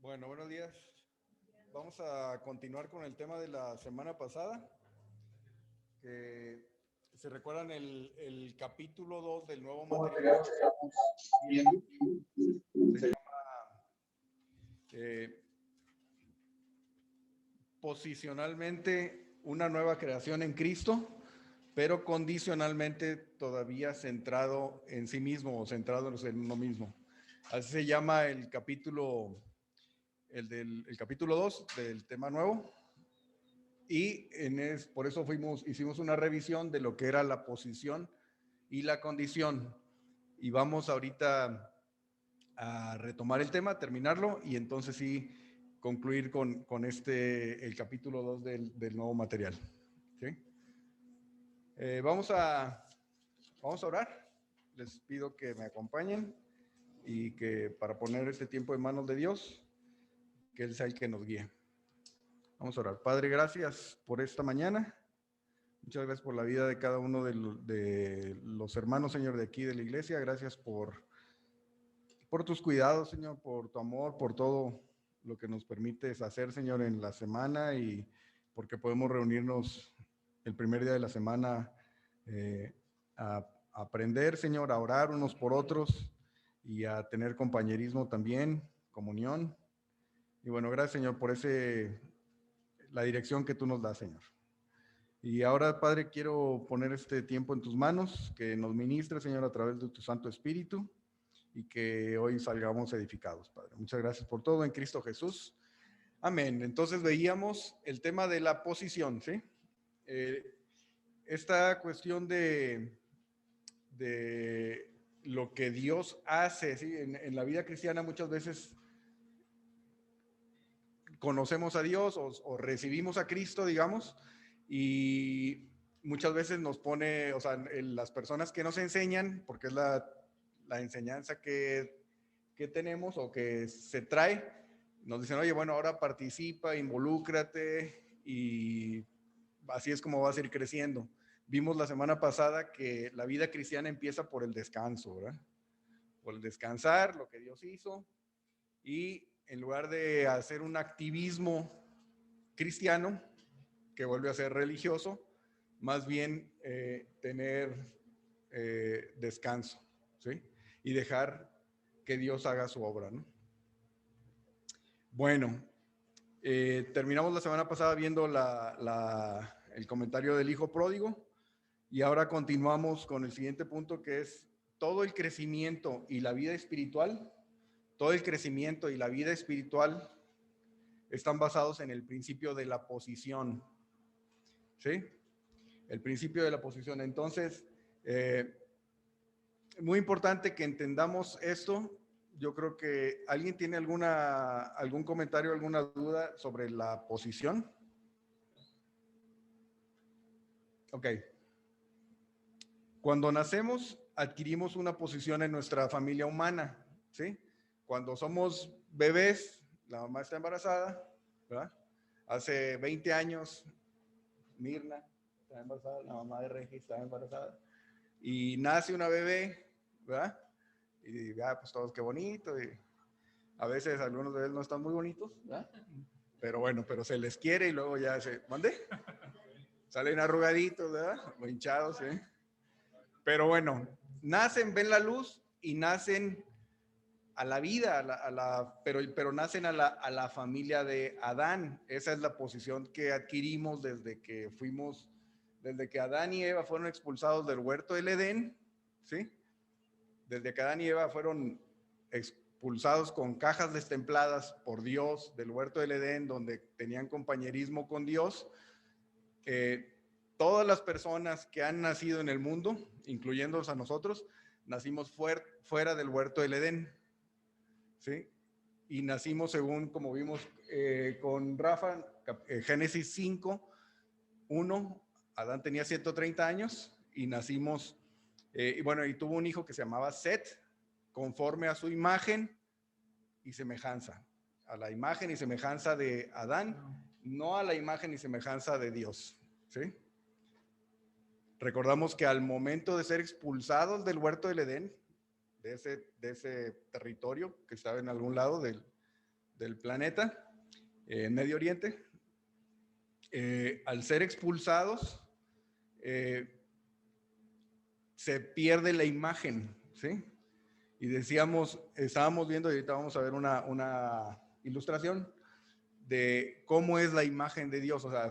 Bueno, buenos días. Vamos a continuar con el tema de la semana pasada, que se recuerdan el capítulo 2 del nuevo material que estamos viendo. Se llama eh, Posicionalmente una nueva creación en Cristo, pero condicionalmente todavía centrado en sí mismo o centrado en uno mismo. Así se llama el capítulo, el capítulo 2 del tema nuevo. Y por eso hicimos una revisión de lo que era la posición y la condición. Y vamos ahorita a retomar el tema, terminarlo y entonces sí concluir con el capítulo 2 del nuevo material. ¿Sí? Vamos a orar. Les pido que me acompañen y que para poner este tiempo en manos de Dios, que Él sea el que nos guíe. Vamos a orar. Padre, gracias por esta mañana. Muchas gracias por la vida de cada uno de los hermanos, Señor, de aquí de la iglesia. Gracias por tus cuidados, Señor, por tu amor, por todo lo que nos permites hacer, Señor, en la semana y porque podemos reunirnos el primer día de la semana a aprender, Señor, a orar unos por otros y a tener compañerismo también, comunión. Y bueno, gracias, Señor, por la dirección que tú nos das, Señor. Y ahora, Padre, quiero poner este tiempo en tus manos, que nos ministres, Señor, a través de tu Santo Espíritu y que hoy salgamos edificados, Padre. Muchas gracias por todo en Cristo Jesús. Amén. Entonces veíamos el tema de la posición, ¿sí? Esta cuestión de lo que Dios hace, ¿sí? En la vida cristiana muchas veces conocemos a Dios o recibimos a Cristo, digamos, y muchas veces nos pone, o sea, las personas que nos enseñan, porque es la enseñanza que tenemos o que se trae, nos dicen, oye, bueno, ahora participa, involúcrate y así es como vas a ir creciendo. Vimos la semana pasada que la vida cristiana empieza por el descanso, ¿verdad? Por el descansar, lo que Dios hizo, y en lugar de hacer un activismo cristiano que vuelve a ser religioso, más bien tener descanso, ¿sí? Y dejar que Dios haga su obra, ¿no? Bueno, terminamos la semana pasada viendo el comentario del hijo pródigo y ahora continuamos con el siguiente punto, que es todo el crecimiento y la vida espiritual. Todo el crecimiento y la vida espiritual están basados en el principio de la posición, ¿sí? El principio de la posición. Entonces, muy importante que entendamos esto. Yo creo que alguien tiene algún comentario, alguna duda sobre la posición. Ok. Cuando nacemos, adquirimos una posición en nuestra familia humana, ¿sí? Cuando somos bebés, la mamá está embarazada, ¿verdad? Hace 20 años, Mirna estaba embarazada, la mamá de Regi estaba embarazada, y nace una bebé, ¿verdad? Y ya, pues todos qué bonito, y a veces algunos bebés no están muy bonitos, ¿verdad? Pero bueno, pero se les quiere y luego ya ¿mande? Salen arrugaditos, ¿verdad? O hinchados, ¿sí? Pero bueno, nacen, ven la luz y nacen a la vida, pero nacen a la familia de Adán. Esa es la posición que adquirimos desde que Adán y Eva fueron expulsados del huerto del Edén, ¿sí? Desde que Adán y Eva fueron expulsados con cajas destempladas por Dios del huerto del Edén, donde tenían compañerismo con Dios, todas las personas que han nacido en el mundo, incluyéndonos a nosotros, nacimos fuera del huerto del Edén, ¿sí? Y nacimos según, como vimos con Rafa, Génesis 5, 1, Adán tenía 130 años y nacimos, y bueno, y tuvo un hijo que se llamaba Set, conforme a su imagen y semejanza, a la imagen y semejanza de Adán, no a la imagen y semejanza de Dios, ¿sí? Recordamos que al momento de ser expulsados del huerto del Edén, de ese territorio que estaba en algún lado del planeta, en Medio Oriente. Al ser expulsados, se pierde la imagen, ¿sí? Y decíamos, estábamos viendo, y ahorita vamos a ver una ilustración de cómo es la imagen de Dios. O sea,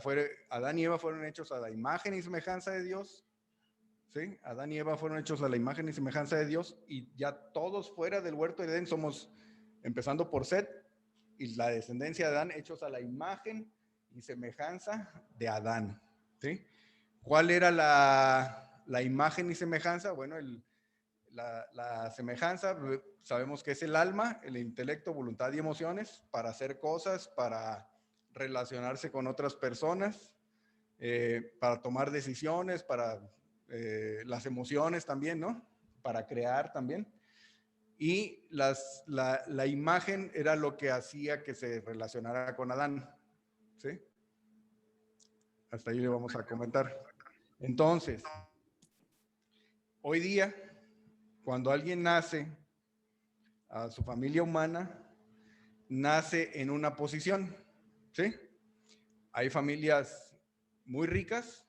Adán y Eva fueron hechos a la imagen y semejanza de Dios, ¿sí? Adán y Eva fueron hechos a la imagen y semejanza de Dios, y ya todos fuera del huerto de Edén somos, empezando por Set y la descendencia de Adán, hechos a la imagen y semejanza de Adán, ¿sí? ¿Cuál era la imagen y semejanza? Bueno, la semejanza, sabemos que es el alma, el intelecto, voluntad y emociones para hacer cosas, para relacionarse con otras personas, para tomar decisiones, para las emociones también, ¿no? Para crear también. Y la imagen era lo que hacía que se relacionara con Adán, ¿sí? Hasta ahí le vamos a comentar. Entonces, hoy día, cuando alguien nace a su familia humana, nace en una posición, ¿sí? Hay familias muy ricas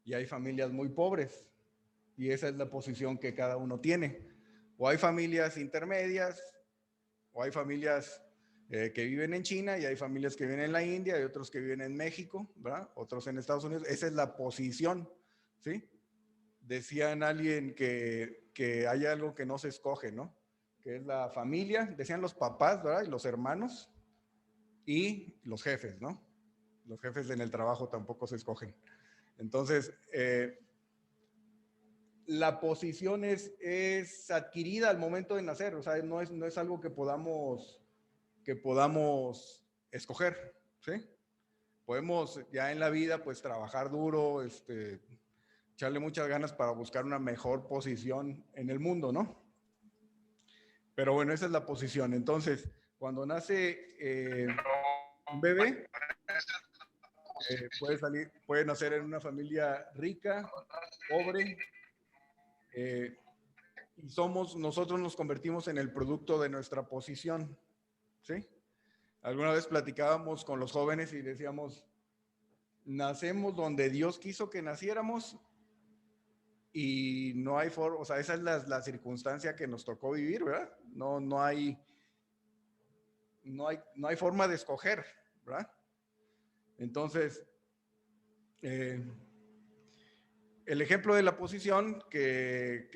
y hay familias muy pobres, y esa es la posición que cada uno tiene. O hay familias intermedias, o hay familias que viven en China, y hay familias que viven en la India, y otros que viven en México, ¿verdad? Otros en Estados Unidos. Esa es la posición, ¿sí? Decían alguien que hay algo que no se escoge, ¿no? Que es la familia, decían los papás, ¿verdad? Y los hermanos y los jefes, ¿no? Los jefes en el trabajo tampoco se escogen. Entonces, la posición es adquirida al momento de nacer, o sea, no es algo que podamos escoger, ¿sí? Podemos ya en la vida pues trabajar duro, echarle muchas ganas para buscar una mejor posición en el mundo, ¿no? Pero bueno, esa es la posición. Entonces, cuando nace un bebé, puede nacer en una familia rica, pobre, y nosotros nos convertimos en el producto de nuestra posición, ¿sí? Alguna vez platicábamos con los jóvenes y decíamos, nacemos donde Dios quiso que naciéramos, y no hay forma, o sea, esa es la circunstancia que nos tocó vivir, ¿verdad? No hay forma de escoger, ¿verdad? Entonces, el ejemplo de la posición que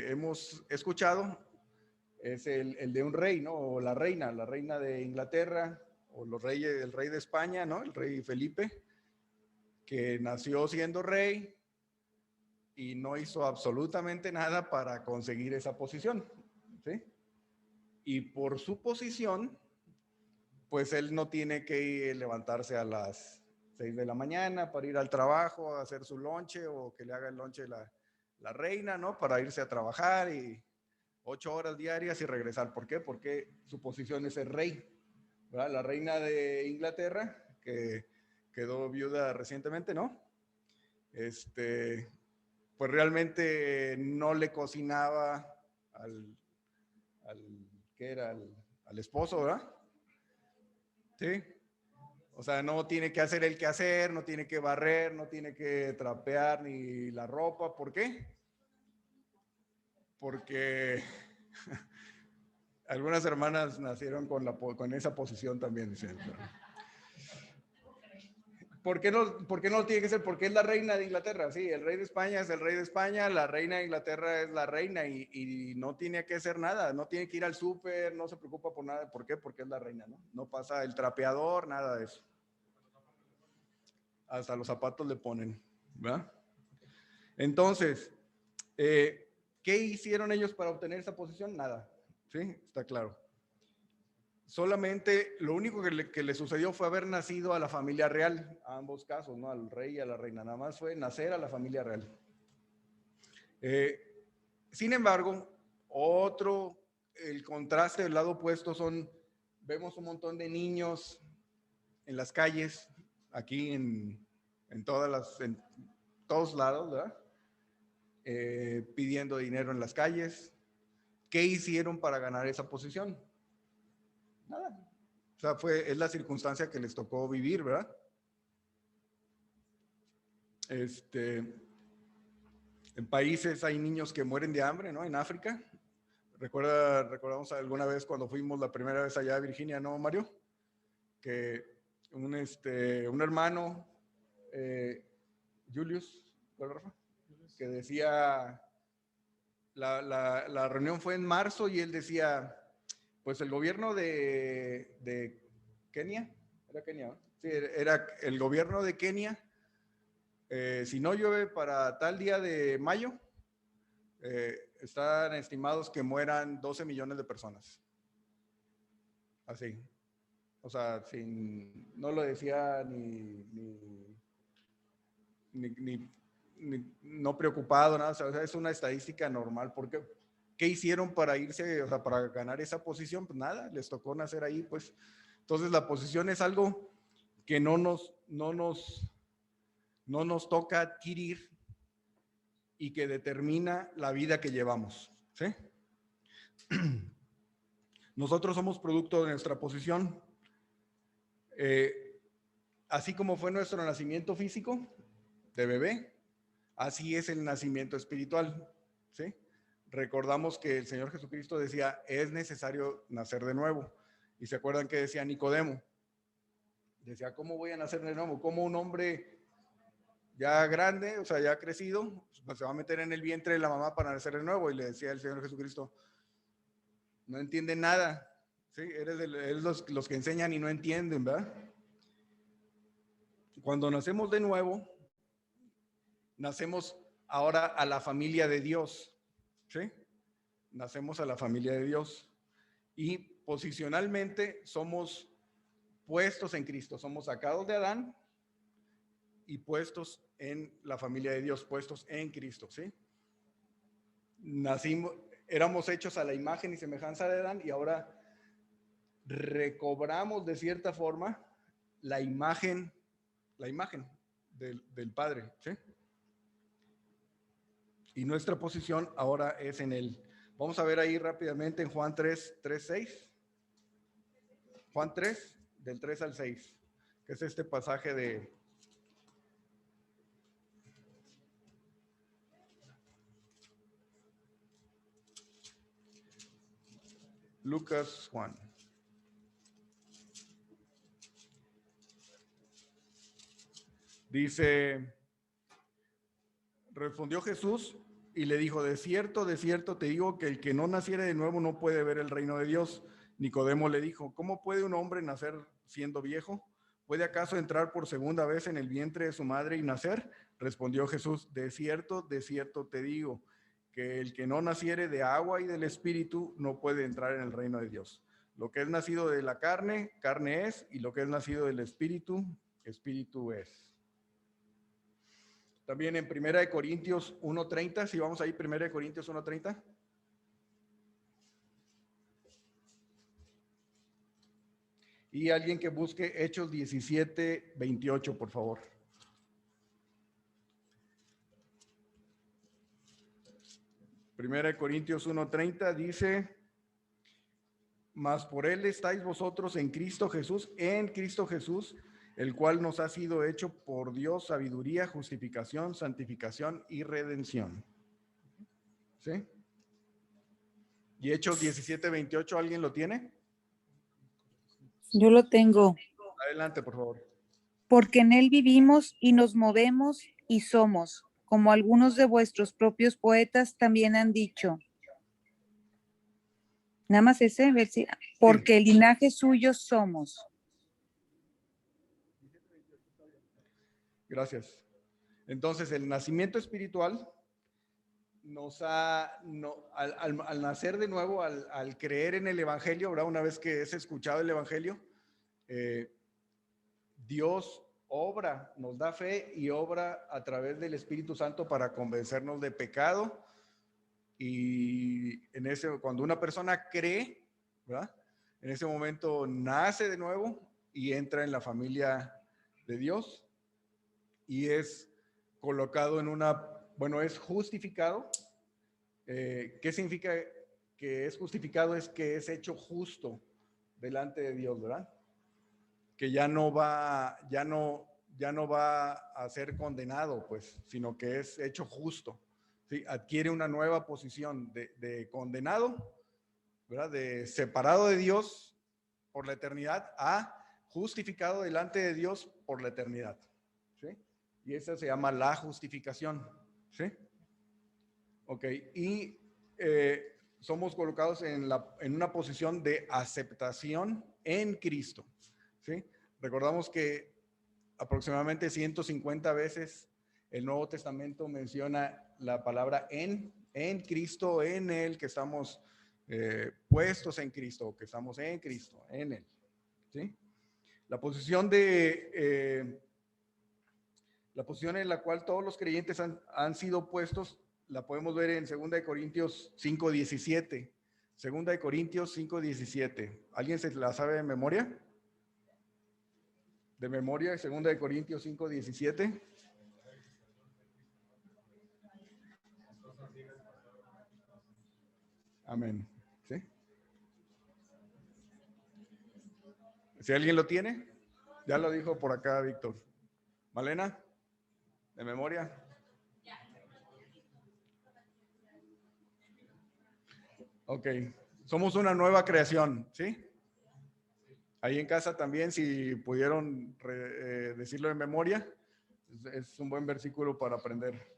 hemos escuchado es el de un rey, ¿no? O la reina de Inglaterra, o el rey de España, ¿no? El rey Felipe, que nació siendo rey y no hizo absolutamente nada para conseguir esa posición, ¿sí? Y por su posición, pues él no tiene que levantarse a las 6 de la mañana para ir al trabajo, a hacer su lonche, o que le haga el lonche la reina, ¿no? Para irse a trabajar y 8 horas diarias y regresar. ¿Por qué? Porque su posición es el rey, ¿verdad? La reina de Inglaterra, que quedó viuda recientemente, ¿no? Pues realmente no le cocinaba ¿qué era? Al esposo, ¿verdad? Sí. O sea, no tiene que hacer el quehacer, no tiene que barrer, no tiene que trapear ni la ropa. ¿Por qué? Porque algunas hermanas nacieron con esa posición también, dicen. ¿Por qué no tiene que ser? Porque es la reina de Inglaterra. Sí, el rey de España es el rey de España, la reina de Inglaterra es la reina, y no tiene que hacer nada, no tiene que ir al súper, no se preocupa por nada. ¿Por qué? Porque es la reina, ¿no? No pasa el trapeador, nada de eso. Hasta los zapatos le ponen, ¿verdad? Entonces, ¿qué hicieron ellos para obtener esa posición? Nada, ¿sí? Está claro. Solamente lo único que le sucedió fue haber nacido a la familia real, a ambos casos, ¿no? Al rey y a la reina, nada más fue nacer a la familia real. Sin embargo, el contraste del lado opuesto vemos un montón de niños en las calles, aquí en todos lados, ¿verdad? Pidiendo dinero en las calles. ¿Qué hicieron para ganar esa posición? Nada, O sea, es la circunstancia que les tocó vivir, ¿verdad? En países hay niños que mueren de hambre, ¿no? En África. Recordamos alguna vez cuando fuimos la primera vez allá a Virginia, ¿no, Mario? Que un hermano, Julius, ¿cuál, Rafa? Que decía, la reunión fue en marzo y él decía, pues el gobierno de Kenia, era Kenia, ¿no? Sí, era el gobierno de Kenia, si no llueve para tal día de mayo, están estimados que mueran 12 millones de personas. Así. O sea, no lo decía no preocupado, nada. O sea, es una estadística normal. Porque, ¿qué hicieron para irse, o sea, para ganar esa posición? Pues nada, les tocó nacer ahí, pues. Entonces, la posición es algo que no nos toca adquirir y que determina la vida que llevamos, ¿sí? Nosotros somos producto de nuestra posición. Así como fue nuestro nacimiento físico de bebé, así es el nacimiento espiritual, ¿sí? Recordamos que el Señor Jesucristo decía, es necesario nacer de nuevo. Y se acuerdan que decía Nicodemo. Decía, ¿cómo voy a nacer de nuevo? ¿Cómo un hombre ya grande, o sea, ya crecido, pues se va a meter en el vientre de la mamá para nacer de nuevo? Y le decía el Señor Jesucristo, no entiende nada, ¿sí? Eres los que enseñan y no entienden, ¿verdad? Cuando nacemos de nuevo, nacemos ahora a la familia de Dios, ¿sí? Nacemos a la familia de Dios y posicionalmente somos puestos en Cristo, somos sacados de Adán y puestos en la familia de Dios, puestos en Cristo, ¿sí? Éramos hechos a la imagen y semejanza de Adán y ahora recobramos de cierta forma la imagen del Padre, ¿sí? Y nuestra posición ahora es en Él. Vamos a ver ahí rápidamente en Juan 6. Juan 3, del 3 al 6, que es este pasaje de Lucas, Juan. Dice, respondió Jesús y le dijo, de cierto te digo que el que no naciere de nuevo no puede ver el reino de Dios. Nicodemo le dijo, ¿cómo puede un hombre nacer siendo viejo? ¿Puede acaso entrar por segunda vez en el vientre de su madre y nacer? Respondió Jesús, de cierto te digo, que el que no naciere de agua y del espíritu no puede entrar en el reino de Dios. Lo que es nacido de la carne, carne es, y lo que es nacido del espíritu, espíritu es. También en 1 Corintios 1:30, si vamos ahí, 1 Corintios 1:30. Y alguien que busque Hechos 17:28, por favor. Primera de Corintios 1:30 dice, mas por él estáis vosotros en Cristo Jesús, el cual nos ha sido hecho por Dios sabiduría, justificación, santificación y redención. ¿Sí? Y Hechos 17:28, ¿alguien lo tiene? Yo lo tengo. Adelante, por favor. Porque en él vivimos y nos movemos y somos, como algunos de vuestros propios poetas también han dicho. Nada más ese versículo. Porque el linaje suyo somos. Gracias. Entonces, el nacimiento espiritual al nacer de nuevo, al creer en el Evangelio, ¿verdad? Una vez que es escuchado el Evangelio, Dios obra, nos da fe y obra a través del Espíritu Santo para convencernos de pecado. Y cuando una persona cree, ¿verdad? En ese momento nace de nuevo y entra en la familia de Dios y es colocado es justificado. ¿Qué significa que es justificado? Es que es hecho justo delante de Dios, ¿verdad? que ya no va a ser condenado, pues, sino que es hecho justo. ¿Sí? Adquiere una nueva posición de condenado, ¿verdad? De separado de Dios por la eternidad a justificado delante de Dios por la eternidad. ¿Sí? Y esa se llama la justificación. ¿Sí? Ok, y somos colocados en una posición de aceptación en Cristo. ¿Sí? Recordamos que aproximadamente 150 veces el Nuevo Testamento menciona la palabra en Cristo, en Él, que estamos puestos en Cristo, que estamos en Cristo, en Él. ¿Sí? La posición en la cual todos los creyentes han sido puestos, la podemos ver en 2 Corintios 5:17. 2 Corintios 5:17. ¿Alguien se la sabe de memoria? De memoria, 2 Corintios 5:17. Amén. ¿Sí? Si alguien lo tiene, ya lo dijo por acá Víctor. Malena, de memoria. Ok, somos una nueva creación, ¿sí? Ahí en casa también, si pudieron decirlo de memoria, es un buen versículo para aprender.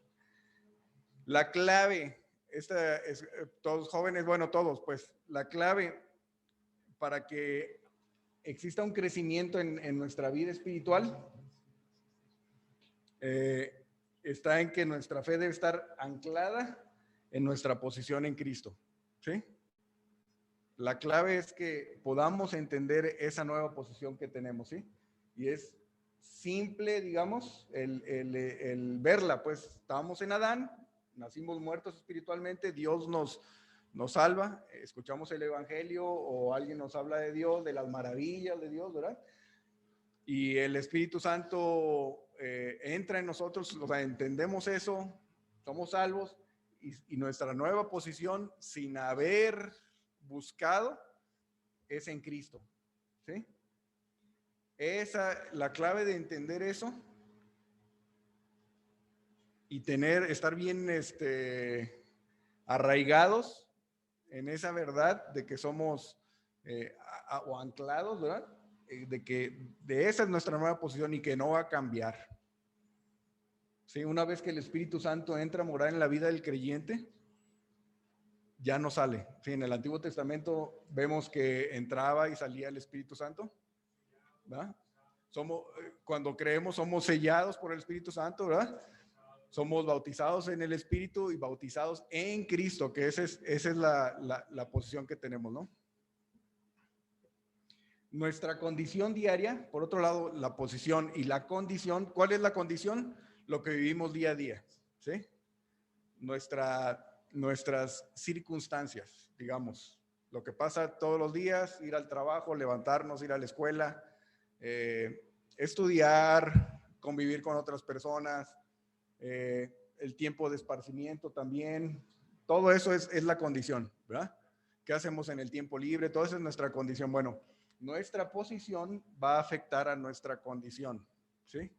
La clave, esta es, todos jóvenes, bueno, todos, pues, la clave para que exista un crecimiento en nuestra vida espiritual está en que nuestra fe debe estar anclada en nuestra posición en Cristo, ¿sí? La clave es que podamos entender esa nueva posición que tenemos, ¿sí? Y es simple, digamos, el verla, pues estábamos en Adán, nacimos muertos espiritualmente, Dios nos salva, escuchamos el evangelio o alguien nos habla de Dios, de las maravillas de Dios, ¿verdad? Y el Espíritu Santo entra en nosotros, o sea, entendemos eso, somos salvos y nuestra nueva posición sin haber buscado es en Cristo, ¿sí? La clave de entender eso y estar bien arraigados en esa verdad de que somos o anclados, ¿verdad? De esa es nuestra nueva posición y que no va a cambiar. ¿Sí? Una vez que el Espíritu Santo entra a morar en la vida del creyente, ya no sale. Sí, en el Antiguo Testamento vemos que entraba y salía el Espíritu Santo, ¿verdad? Cuando creemos, somos sellados por el Espíritu Santo, ¿verdad? Somos bautizados en el Espíritu y bautizados en Cristo, que esa es la posición que tenemos, ¿no? Nuestra condición diaria, por otro lado, la posición y la condición. ¿Cuál es la condición? Lo que vivimos día a día, ¿sí? Nuestras circunstancias, digamos, lo que pasa todos los días, ir al trabajo, levantarnos, ir a la escuela, estudiar, convivir con otras personas, el tiempo de esparcimiento también, todo eso es la condición, ¿verdad? ¿Qué hacemos en el tiempo libre? Todo eso es nuestra condición. Bueno, nuestra posición va a afectar a nuestra condición, ¿sí?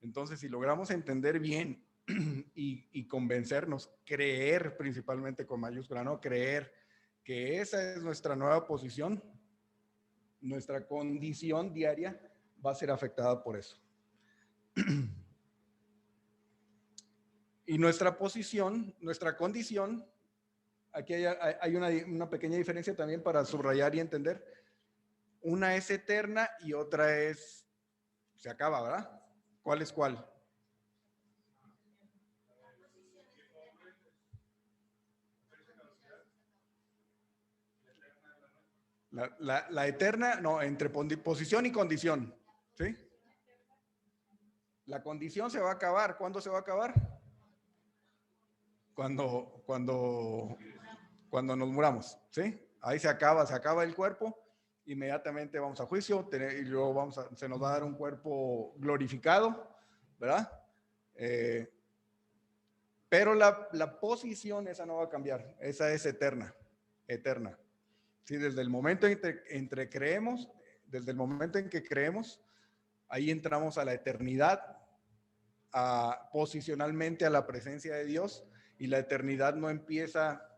Entonces, si logramos entender bien y convencernos, creer principalmente con mayúscula, ¿no? Creer que esa es nuestra nueva posición, nuestra condición diaria va a ser afectada por eso. Y nuestra posición, nuestra condición, aquí hay una pequeña diferencia también para subrayar y entender. Una es eterna y otra se acaba, ¿verdad? ¿Cuál es cuál? La eterna, no, entre posición y condición, ¿sí? La condición se va a acabar. ¿Cuándo se va a acabar? Cuando nos muramos, ¿sí? Ahí se acaba el cuerpo, inmediatamente vamos a juicio y luego se nos va a dar un cuerpo glorificado, ¿verdad? Pero la posición esa no va a cambiar, esa es eterna, eterna. Sí, desde el momento desde el momento en que creemos, Ahí entramos a la eternidad, posicionalmente a la presencia de Dios, y la eternidad no empieza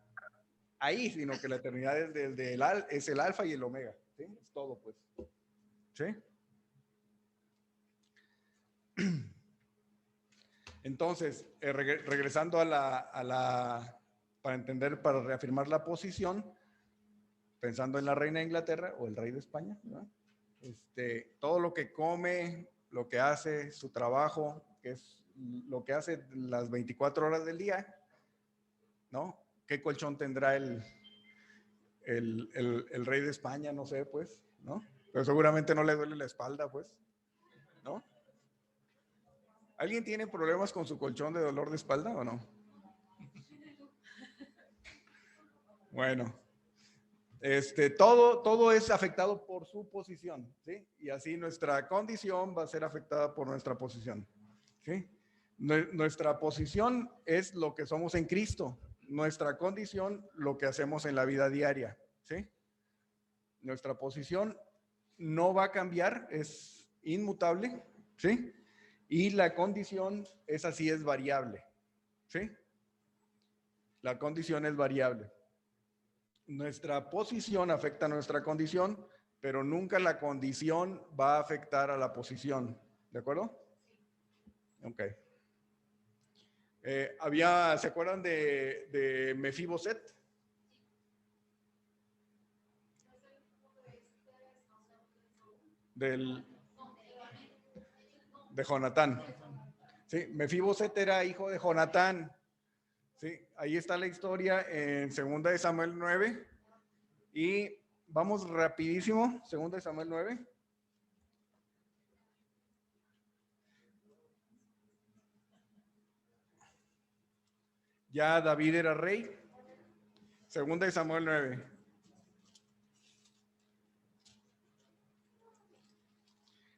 ahí, sino que la eternidad es el alfa y el omega, ¿sí? Es todo, pues. ¿Sí? Entonces, regresando para entender, para reafirmar la posición, pensando en la reina de Inglaterra o el rey de España, ¿verdad? Todo lo que come, lo que hace, su trabajo, que es lo que hace las 24 horas del día, ¿no? ¿Qué colchón tendrá el rey de España? No sé, pues, ¿no? Pero seguramente no le duele la espalda, pues, ¿no? ¿Alguien tiene problemas con su colchón de dolor de espalda o no? Bueno, todo es afectado por su posición, ¿sí? Y así nuestra condición va a ser afectada por nuestra posición, ¿sí? Nuestra posición es lo que somos en Cristo, nuestra condición lo que hacemos en la vida diaria, ¿sí? Nuestra posición no va a cambiar, es inmutable, ¿sí? Y la condición, esa sí es variable, ¿sí? La condición es variable. Nuestra posición afecta a nuestra condición, pero nunca la condición va a afectar a la posición. ¿De acuerdo? Ok. ¿Se acuerdan de Mefiboset? De Jonatán. Sí, Mefiboset era hijo de Jonatán. Sí, ahí está la historia en 2 de Samuel 9. Y vamos rapidísimo, 2 de Samuel 9. Ya David era rey. 2 de Samuel 9.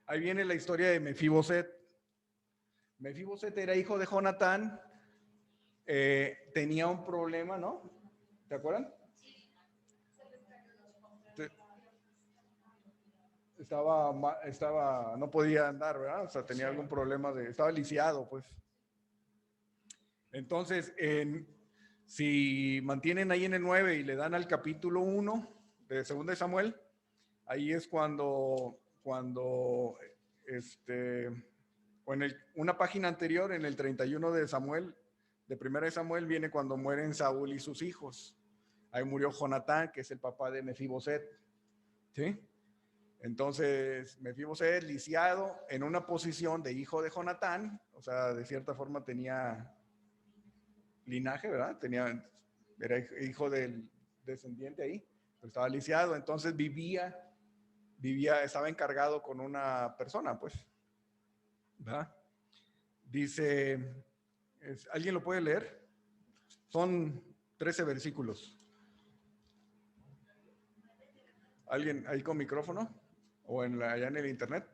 Ahí viene la historia de Mefiboset. Mefiboset era hijo de Jonatán. Tenía un problema, ¿no? ¿Te acuerdan? No podía andar, ¿verdad? O sea, tenía algún problema estaba lisiado, pues. Entonces, si mantienen ahí en el 9 y le dan al capítulo 1 de 2 de Samuel, ahí es cuando o en una página anterior, en el 31 de Samuel, de 1 de Samuel, viene cuando mueren Saúl y sus hijos. Ahí murió Jonatán, que es el papá de Mefiboset, ¿sí? Entonces, Mefiboset, lisiado, en una posición de hijo de Jonatán, o sea, de cierta forma tenía linaje, ¿verdad? Era hijo del descendiente ahí, pero estaba lisiado, entonces estaba encargado con una persona, pues, ¿verdad? Dice, ¿alguien lo puede leer? Son 13 versículos. ¿Alguien ahí con micrófono? ¿O allá en el internet?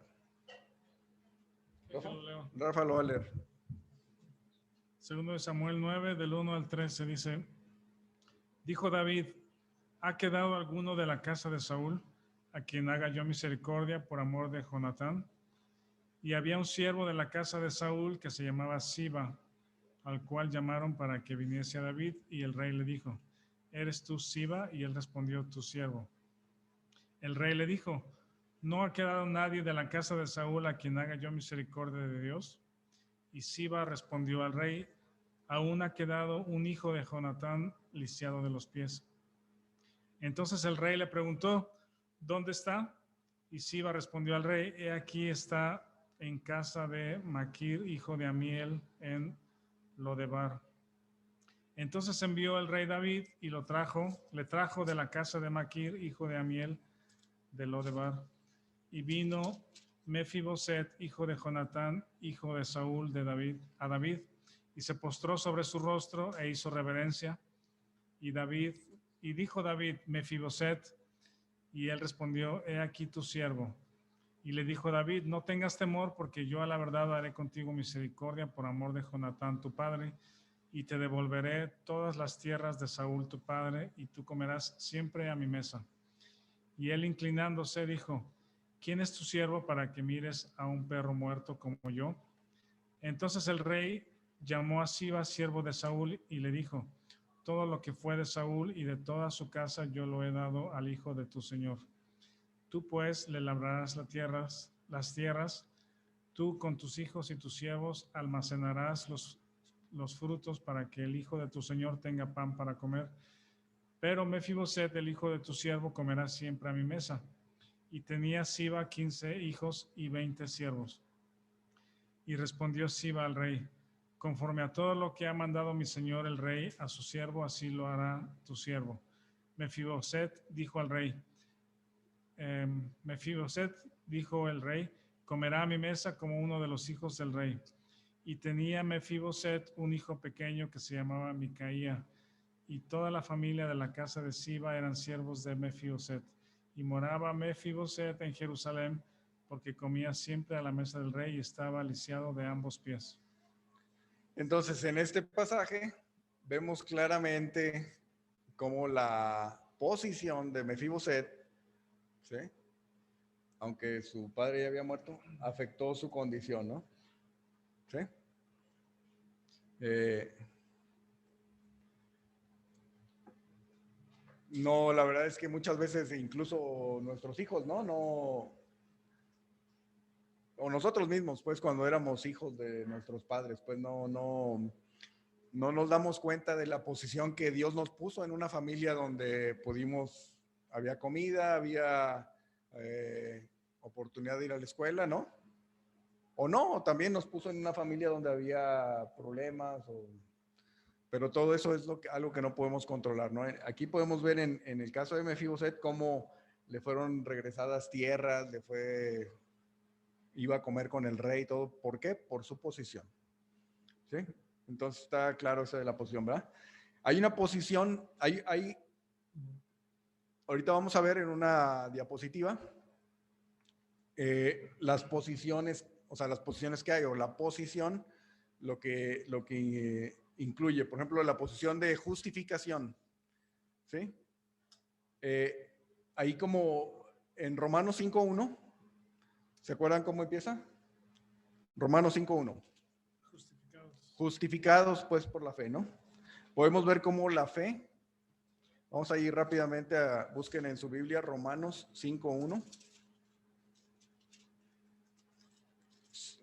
Rafa lo va a leer. 2 de Samuel 9, del 1 al 13, dice: Dijo David: ¿Ha quedado alguno de la casa de Saúl a quien haga yo misericordia por amor de Jonatán? Y había un siervo de la casa de Saúl que se llamaba Siba, al cual llamaron para que viniese a David, y el rey le dijo: ¿Eres tú Siba? Y él respondió: Tu siervo. El rey le dijo: ¿No ha quedado nadie de la casa de Saúl a quien haga yo misericordia de Dios? Y Siba respondió al rey: Aún ha quedado un hijo de Jonatán lisiado de los pies. Entonces el rey le preguntó: ¿Dónde está? Y Siba respondió al rey: He aquí está en casa de Maquir, hijo de Amiel, en Lodebar. Entonces envió el rey David y le trajo de la casa de Maquir, hijo de Amiel, de Lodebar. Y vino Mefiboset, hijo de Jonatán, hijo de Saúl, a David, y se postró sobre su rostro e hizo reverencia. Y dijo David: Mefiboset. Y él respondió: He aquí tu siervo. Y le dijo David: No tengas temor, porque yo a la verdad haré contigo misericordia por amor de Jonatán tu padre, y te devolveré todas las tierras de Saúl tu padre, y tú comerás siempre a mi mesa. Y él, inclinándose, dijo: ¿quién es tu siervo para que mires a un perro muerto como yo? Entonces el rey llamó a Siba, siervo de Saúl, y le dijo: todo lo que fue de Saúl y de toda su casa yo lo he dado al hijo de tu señor. Tú pues le labrarás las tierras, tú con tus hijos y tus siervos almacenarás los frutos para que el hijo de tu señor tenga pan para comer. Pero Mefiboset, el hijo de tu siervo, comerá siempre a mi mesa. Y tenía Siba 15 hijos y 20 siervos. Y respondió Siba al rey: conforme a todo lo que ha mandado mi señor el rey a su siervo, así lo hará tu siervo. Mefiboset dijo al rey, Mefiboset dijo el rey, comerá a mi mesa como uno de los hijos del rey. Y tenía Mefiboset un hijo pequeño que se llamaba Micaía, y toda la familia de la casa de Siba eran siervos de Mefiboset. Y moraba Mefiboset en Jerusalén, porque comía siempre a la mesa del rey y estaba lisiado de ambos pies. Entonces, en este pasaje vemos claramente cómo la posición de Mefiboset, ¿sí?, aunque su padre ya había muerto, afectó su condición, ¿no? ¿Sí? No, la verdad es que muchas veces incluso nuestros hijos, ¿no? O nosotros mismos, pues cuando éramos hijos de nuestros padres, pues no nos damos cuenta de la posición que Dios nos puso en una familia donde había comida, había oportunidad de ir a la escuela, ¿no? O no, también nos puso en una familia donde había problemas, pero todo eso es algo que no podemos controlar, ¿no? Aquí podemos ver en el caso de Mefiboset cómo le fueron regresadas tierras, iba a comer con el rey y todo. ¿Por qué? Por su posición, ¿sí? Entonces está claro eso de la posición, ¿verdad? Hay una posición, ahorita vamos a ver en una diapositiva las posiciones, o sea, las posiciones que hay, o la posición, lo que incluye, por ejemplo, la posición de justificación, ¿sí? Ahí como en Romanos 5.1, ¿se acuerdan cómo empieza? Romanos 5.1. Justificados pues por la fe, ¿no? Podemos ver cómo la fe, vamos a ir rápidamente busquen en su Biblia Romanos 5.1.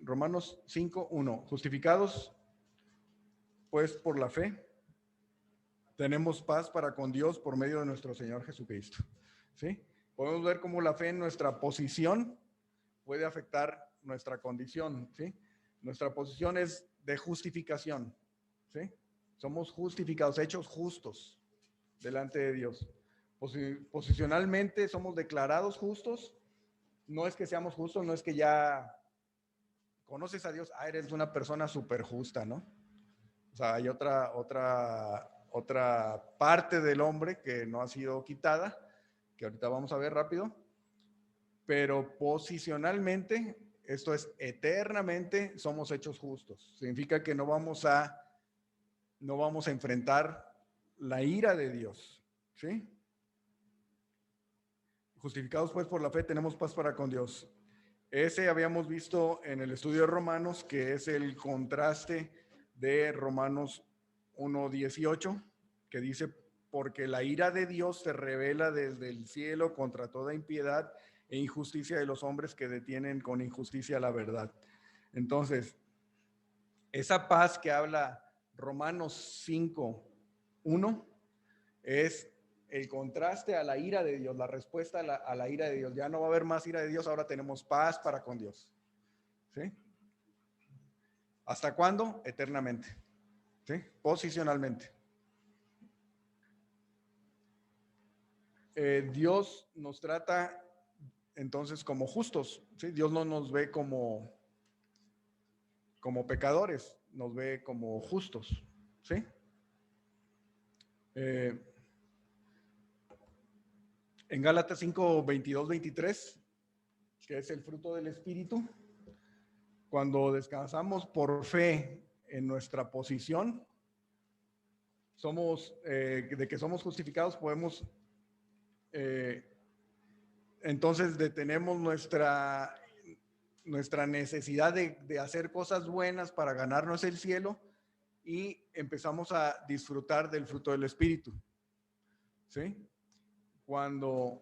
Romanos 5.1. Justificados pues por la fe, tenemos paz para con Dios por medio de nuestro Señor Jesucristo, ¿sí? Podemos ver cómo la fe en nuestra posición puede afectar nuestra condición, ¿sí? Nuestra posición es de justificación, ¿sí? Somos justificados, hechos justos delante de Dios. Posicionalmente somos declarados justos. No es que seamos justos, no es que ya conoces a Dios, eres una persona súper justa, ¿no? O sea, hay otra parte del hombre que no ha sido quitada, que ahorita vamos a ver rápido, pero posicionalmente, esto es eternamente, somos hechos justos. Significa que no vamos a enfrentar la ira de Dios, ¿sí? Justificados pues por la fe, tenemos paz para con Dios. Ese habíamos visto en el estudio de Romanos, que es el contraste de Romanos 1:18, que dice, porque la ira de Dios se revela desde el cielo contra toda impiedad e injusticia de los hombres que detienen con injusticia la verdad. Entonces, esa paz que habla Romanos 5:1 es el contraste a la ira de Dios, la respuesta a la ira de Dios. Ya no va a haber más ira de Dios, ahora tenemos paz para con Dios, ¿sí? ¿Hasta cuándo? Eternamente, ¿sí? Posicionalmente. Dios nos trata entonces como justos, ¿sí? Dios no nos ve como pecadores, nos ve como justos, ¿sí? En Gálatas 5:22-23, que es el fruto del Espíritu, cuando descansamos por fe en nuestra posición, de que somos justificados, podemos entonces detenemos nuestra necesidad de hacer cosas buenas para ganarnos el cielo y empezamos a disfrutar del fruto del Espíritu. ¿Sí? Cuando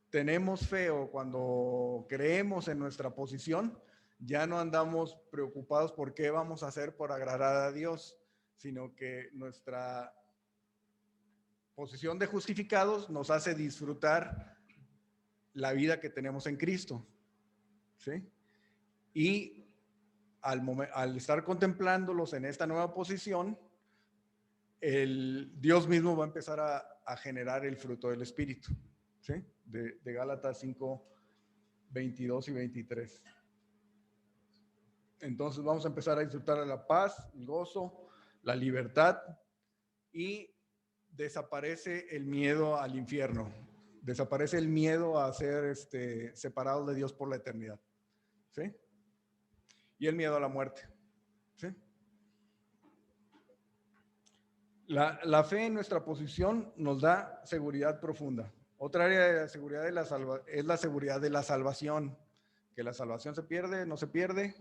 tenemos fe o cuando creemos en nuestra posición, ya no andamos preocupados por qué vamos a hacer por agradar a Dios, sino que nuestra posición de justificados nos hace disfrutar la vida que tenemos en Cristo. ¿Sí? Y al estar contemplándolos en esta nueva posición, Dios mismo va a empezar a generar el fruto del Espíritu. ¿Sí? De Gálatas 5, 22 y 23. Entonces vamos a empezar a disfrutar de la paz, el gozo, la libertad, y desaparece el miedo al infierno, desaparece el miedo a ser separados de Dios por la eternidad. ¿Sí? Y el miedo a la muerte. ¿Sí? La fe en nuestra posición nos da seguridad profunda. Otra área de seguridad es la seguridad de la salvación, que la salvación se pierde, no se pierde.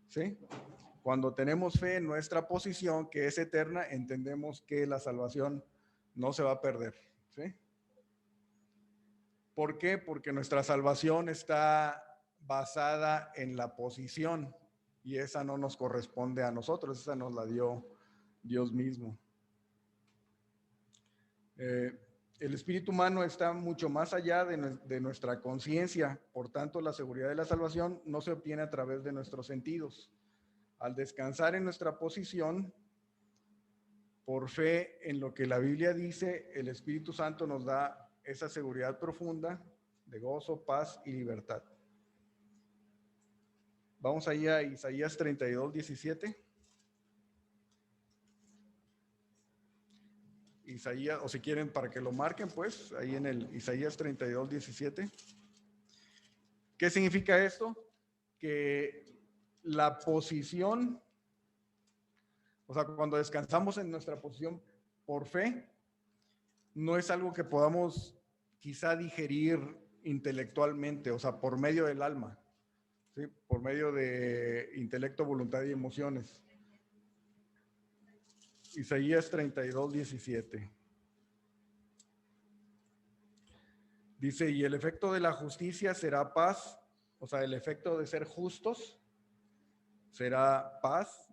¿Sí? Cuando tenemos fe en nuestra posición, que es eterna, entendemos que la salvación no se va a perder. ¿Sí? ¿Por qué? Porque nuestra salvación está basada en la posición y esa no nos corresponde a nosotros, esa nos la dio Dios mismo. El espíritu humano está mucho más allá de nuestra conciencia, por tanto la seguridad de la salvación no se obtiene a través de nuestros sentidos. Al descansar en nuestra posición, por fe en lo que la Biblia dice, el Espíritu Santo nos da esa seguridad profunda de gozo, paz y libertad. Vamos ahí a Isaías 32, 17. Isaías, o si quieren para que lo marquen, pues, ahí en el Isaías 32, 17. ¿Qué significa esto? Que la posición, o sea, cuando descansamos en nuestra posición por fe, no es algo que podamos quizá digerir intelectualmente, o sea, por medio del alma, ¿sí? Por medio de intelecto, voluntad y emociones. Isaías 32, 17. Dice, y el efecto de la justicia será paz, o sea, el efecto de ser justos será paz,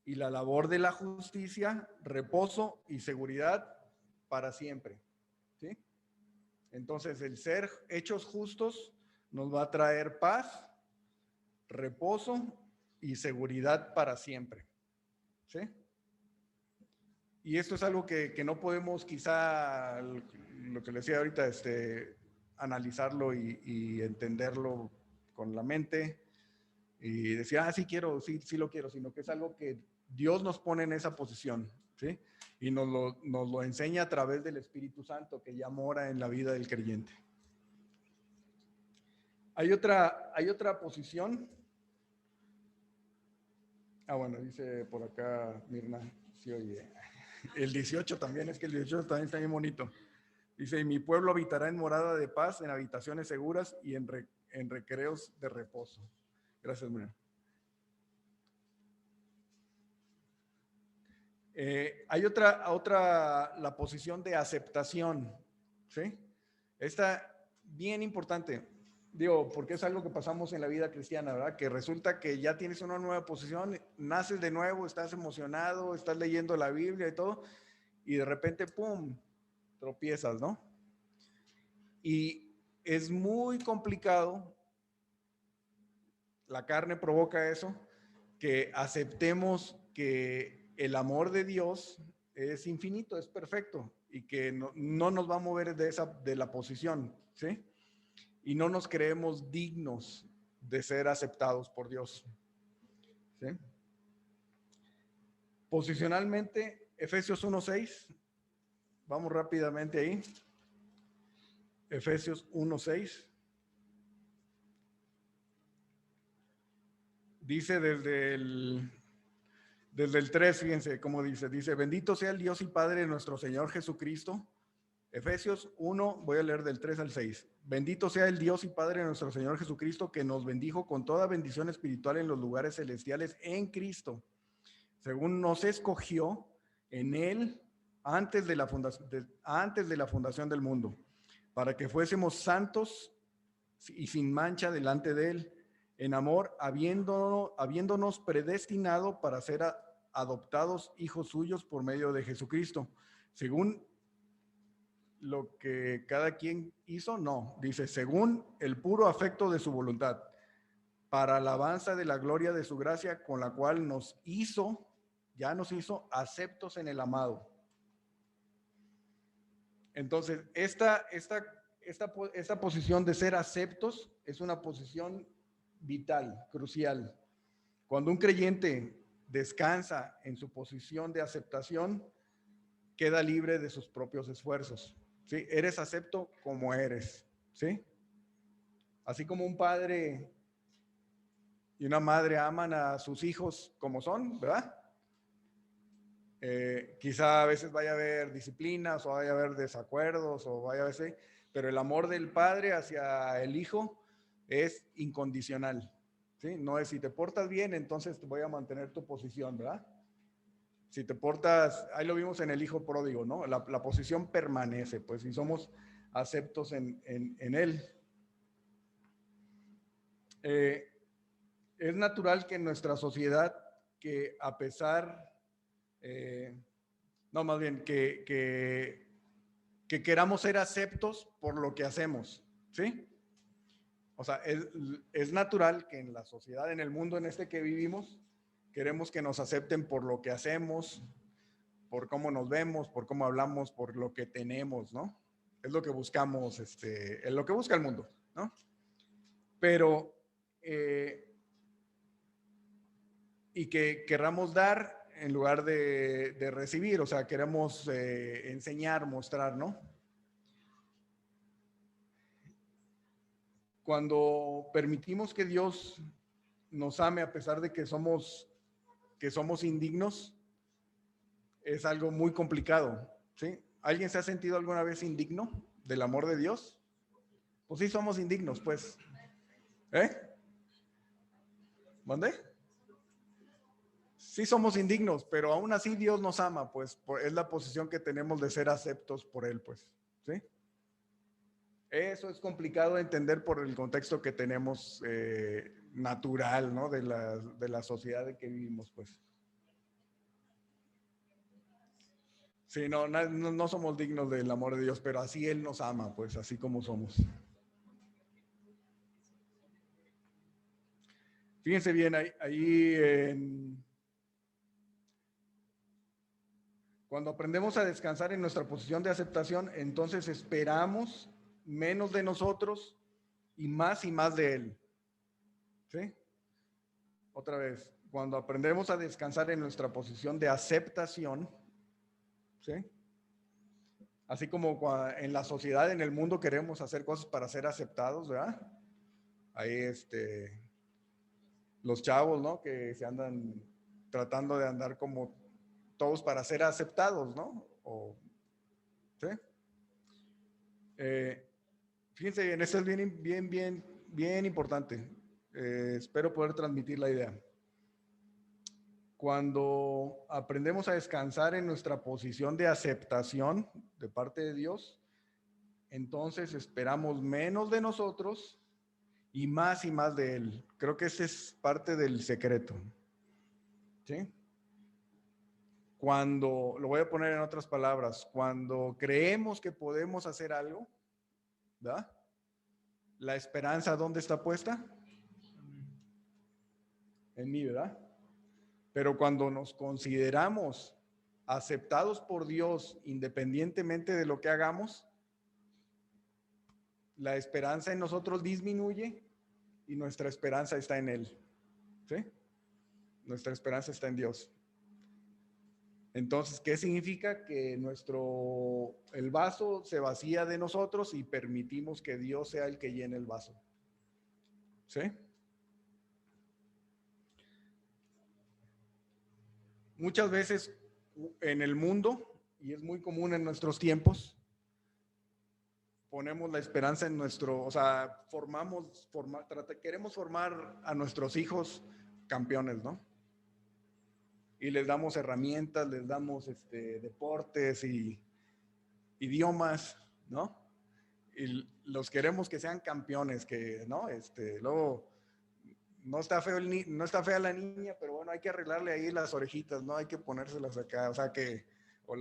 y la labor de la justicia, reposo y seguridad para siempre. ¿Sí? Entonces, el ser hechos justos nos va a traer paz, reposo y seguridad para siempre. ¿Sí? Y esto es algo que no podemos quizá, lo que les decía ahorita, analizarlo y entenderlo con la mente y decir, sí quiero, sí lo quiero, sino que es algo que Dios nos pone en esa posición, ¿sí? Y nos lo enseña a través del Espíritu Santo que ya mora en la vida del creyente. Hay otra posición. Bueno, dice por acá Mirna, sí, oye. El 18 también, es que el 18 también está bien bonito. Dice, y mi pueblo habitará en morada de paz, en habitaciones seguras y en recreos de reposo. Gracias, Mirna. Hay otra, la posición de aceptación, ¿sí? Esta bien importante, digo, porque es algo que pasamos en la vida cristiana, ¿verdad? Que resulta que ya tienes una nueva posición, naces de nuevo, estás emocionado, estás leyendo la Biblia y todo, y de repente, ¡pum!, tropiezas, ¿no? Y es muy complicado, la carne provoca eso, que aceptemos que el amor de Dios es infinito, es perfecto y que no nos va a mover de la posición, ¿sí? Y no nos creemos dignos de ser aceptados por Dios, ¿sí? Posicionalmente, Efesios 1:6, vamos rápidamente ahí. Efesios 1:6. Dice desde el 3, fíjense cómo dice, bendito sea el Dios y Padre de nuestro Señor Jesucristo, Efesios 1, voy a leer del 3 al 6. Bendito sea el Dios y Padre de nuestro Señor Jesucristo, que nos bendijo con toda bendición espiritual en los lugares celestiales en Cristo, según nos escogió en Él antes de la fundación del mundo, para que fuésemos santos y sin mancha delante de Él, en amor, habiéndonos predestinado para ser adoptados hijos suyos por medio de Jesucristo, según lo que cada quien hizo, no, dice, según el puro afecto de su voluntad, para alabanza de la gloria de su gracia, con la cual ya nos hizo aceptos en el amado. Entonces, esta posición de ser aceptos es una posición vital, crucial. Cuando un creyente descansa en su posición de aceptación, queda libre de sus propios esfuerzos. ¿Sí? Eres acepto como eres. ¿Sí? Así como un padre y una madre aman a sus hijos como son, ¿verdad? Quizá a veces vaya a haber disciplinas o vaya a haber desacuerdos o vaya a veces, pero el amor del padre hacia el hijo es incondicional. ¿Sí? No es si te portas bien, entonces te voy a mantener tu posición, ¿verdad? Si te portas, ahí lo vimos en el hijo pródigo, ¿no? La posición permanece, pues si somos aceptos en él. Es natural que en nuestra sociedad, que a pesar, no, más bien, que queramos ser aceptos por lo que hacemos, ¿sí? O sea, es natural que en la sociedad, en el mundo en este que vivimos, queremos que nos acepten por lo que hacemos, por cómo nos vemos, por cómo hablamos, por lo que tenemos, ¿no? Es lo que buscamos, es lo que busca el mundo, ¿no? Pero, y que querramos dar en lugar de recibir, o sea, queremos enseñar, mostrar, ¿no? Cuando permitimos que Dios nos ame a pesar de que somos indignos, es algo muy complicado, ¿sí? ¿Alguien se ha sentido alguna vez indigno del amor de Dios? Pues sí, somos indignos, pues. ¿Eh? ¿Mande? Sí somos indignos, pero aún así Dios nos ama, pues es la posición que tenemos de ser aceptos por Él, pues, ¿sí? Eso es complicado de entender por el contexto que tenemos natural, ¿no? De la sociedad en que vivimos, pues. Sí, no somos dignos del amor de Dios, pero así Él nos ama, pues, así como somos. Fíjense bien, cuando aprendemos a descansar en nuestra posición de aceptación, entonces esperamos menos de nosotros y más de Él. ¿Sí? Otra vez, cuando aprendemos a descansar en nuestra posición de aceptación, ¿sí? Así como en la sociedad, en el mundo queremos hacer cosas para ser aceptados, ¿verdad? Ahí los chavos, ¿no? Que se andan tratando de andar como todos para ser aceptados, ¿no? ¿Sí? Fíjense bien, esto es bien importante. Espero poder transmitir la idea. Cuando aprendemos a descansar en nuestra posición de aceptación de parte de Dios, entonces esperamos menos de nosotros y más de Él. Creo que ese es parte del secreto. ¿Sí? Cuando, lo voy a poner en otras palabras, cuando creemos que podemos hacer algo, ¿verdad? La esperanza, ¿dónde está puesta? En mí, ¿verdad? Pero cuando nos consideramos aceptados por Dios independientemente de lo que hagamos, la esperanza en nosotros disminuye y nuestra esperanza está en Él. ¿Sí? Nuestra esperanza está en Dios. Entonces, ¿qué significa? Que el vaso se vacía de nosotros y permitimos que Dios sea el que llene el vaso. ¿Sí? Muchas veces en el mundo, y es muy común en nuestros tiempos, ponemos la esperanza en nuestro, o sea, queremos formar a nuestros hijos campeones, ¿no? Y les damos herramientas, les damos deportes y idiomas, ¿no? Y los queremos que sean campeones, que, ¿no? Luego, no está feo no está fea la niña, pero bueno, hay que arreglarle ahí las orejitas, ¿no? Hay que ponérselas acá, o sea que, o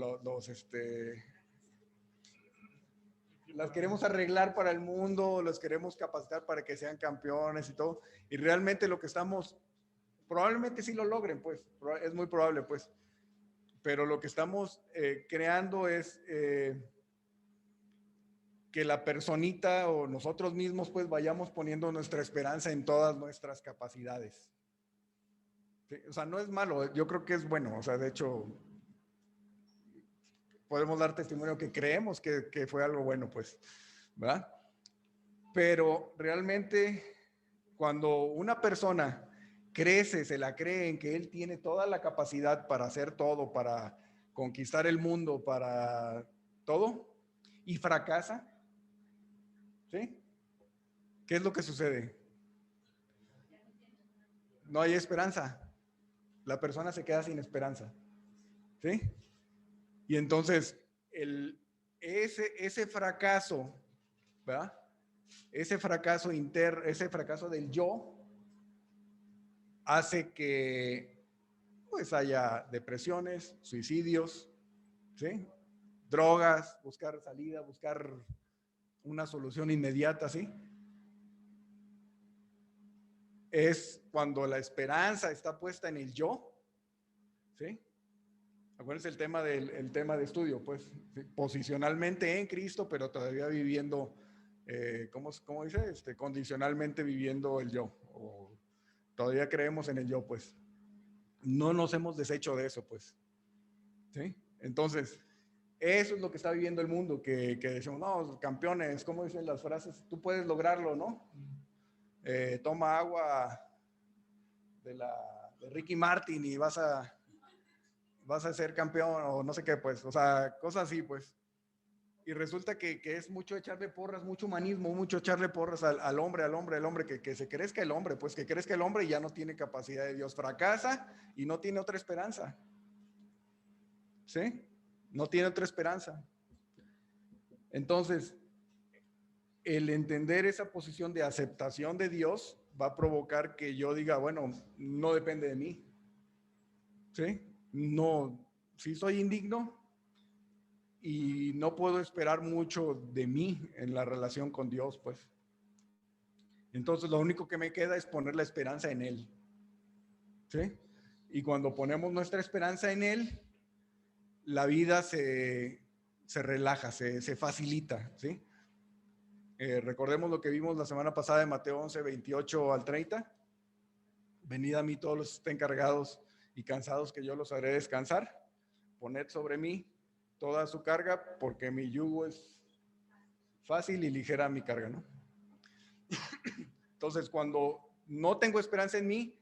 las queremos arreglar para el mundo, los queremos capacitar para que sean campeones y todo, y realmente lo que estamos, probablemente sí lo logren, pues, es muy probable, pues, pero lo que estamos creando es que la personita o nosotros mismos pues vayamos poniendo nuestra esperanza en todas nuestras capacidades. ¿Sí? O sea, no es malo, yo creo que es bueno, o sea, de hecho, podemos dar testimonio que creemos que fue algo bueno, pues, ¿verdad? Pero realmente cuando una persona crece, se la cree en que él tiene toda la capacidad para hacer todo, para conquistar el mundo, para todo, y fracasa, ¿sí? ¿Qué es lo que sucede? No hay esperanza. La persona se queda sin esperanza, ¿sí? Y entonces, ese fracaso, ¿verdad? Ese fracaso ese fracaso del yo, hace que pues haya depresiones, suicidios, ¿sí? Drogas, buscar salida, buscar una solución inmediata, ¿sí? Es cuando la esperanza está puesta en el yo, ¿sí? Acuérdense el tema de estudio, pues, ¿sí? Posicionalmente en Cristo, pero todavía viviendo, ¿cómo dice? Condicionalmente viviendo el yo, o todavía creemos en el yo, pues. No nos hemos deshecho de eso, pues, ¿sí? Entonces, eso es lo que está viviendo el mundo, que decimos, no, campeones, ¿cómo dicen las frases? Tú puedes lograrlo, ¿no? Toma agua de Ricky Martin y vas a ser campeón o no sé qué, pues, o sea, cosas así, pues. Y resulta que es mucho echarle porras, mucho humanismo, mucho echarle porras al hombre, que se crezca el hombre, pues que crezca el hombre y ya no tiene capacidad de Dios, fracasa y no tiene otra esperanza, ¿sí? No tiene otra esperanza. Entonces, el entender esa posición de aceptación de Dios va a provocar que yo diga, bueno, no depende de mí, ¿sí? No, sí soy indigno y no puedo esperar mucho de mí en la relación con Dios, pues. Entonces, lo único que me queda es poner la esperanza en Él, ¿sí? Y cuando ponemos nuestra esperanza en Él, la vida se relaja, se facilita, ¿sí? Recordemos lo que vimos la semana pasada en Mateo 11, 28 al 30. Venid a mí todos los que estén cargados y cansados, que yo los haré descansar. Poned sobre mí toda su carga, porque mi yugo es fácil y ligera mi carga, ¿no? Entonces, cuando no tengo esperanza en mí,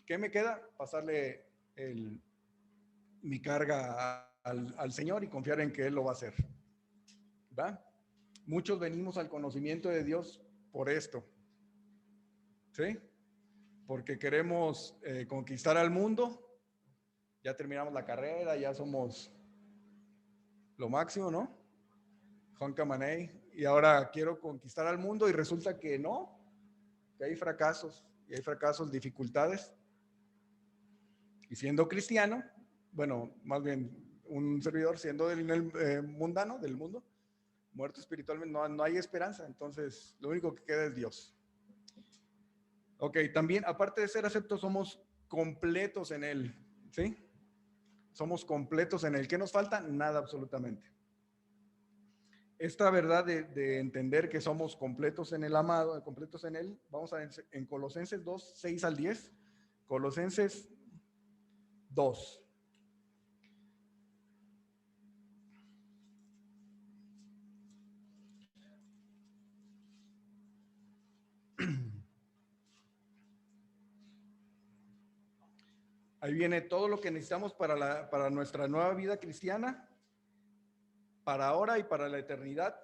¿qué me queda? Pasarle mi carga al Señor y confiar en que Él lo va a hacer. ¿Va? Muchos venimos al conocimiento de Dios por esto, ¿sí? Porque queremos conquistar al mundo, ya terminamos la carrera, ya somos lo máximo, ¿no? Juan Camaney, y ahora quiero conquistar al mundo y resulta que no, que hay fracasos, y hay fracasos, dificultades. Y siendo cristiano, bueno, más bien un servidor siendo del mundano, del mundo, muerto espiritualmente, no hay esperanza, entonces lo único que queda es Dios. Ok, también, aparte de ser aceptos, somos completos en Él, ¿sí? Somos completos en Él. ¿Qué nos falta? Nada, absolutamente. Esta verdad de entender que somos completos en el amado, completos en Él, vamos a ver en Colosenses 2, 6 al 10. Colosenses 2. Ahí viene todo lo que necesitamos para nuestra nueva vida cristiana, para ahora y para la eternidad.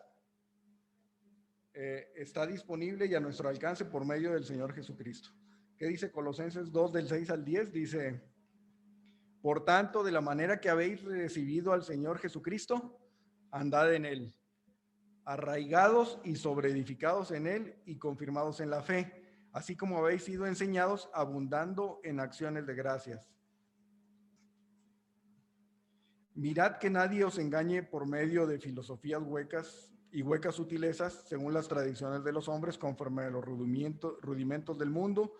está disponible y a nuestro alcance por medio del Señor Jesucristo. ¿Qué dice Colosenses 2 del 6 al 10? Dice, por tanto, de la manera que habéis recibido al Señor Jesucristo, andad en él, arraigados y sobreedificados en él y confirmados en la fe, así como habéis sido enseñados, abundando en acciones de gracias. Mirad que nadie os engañe por medio de filosofías huecas y huecas sutilezas, según las tradiciones de los hombres, conforme a los rudimentos del mundo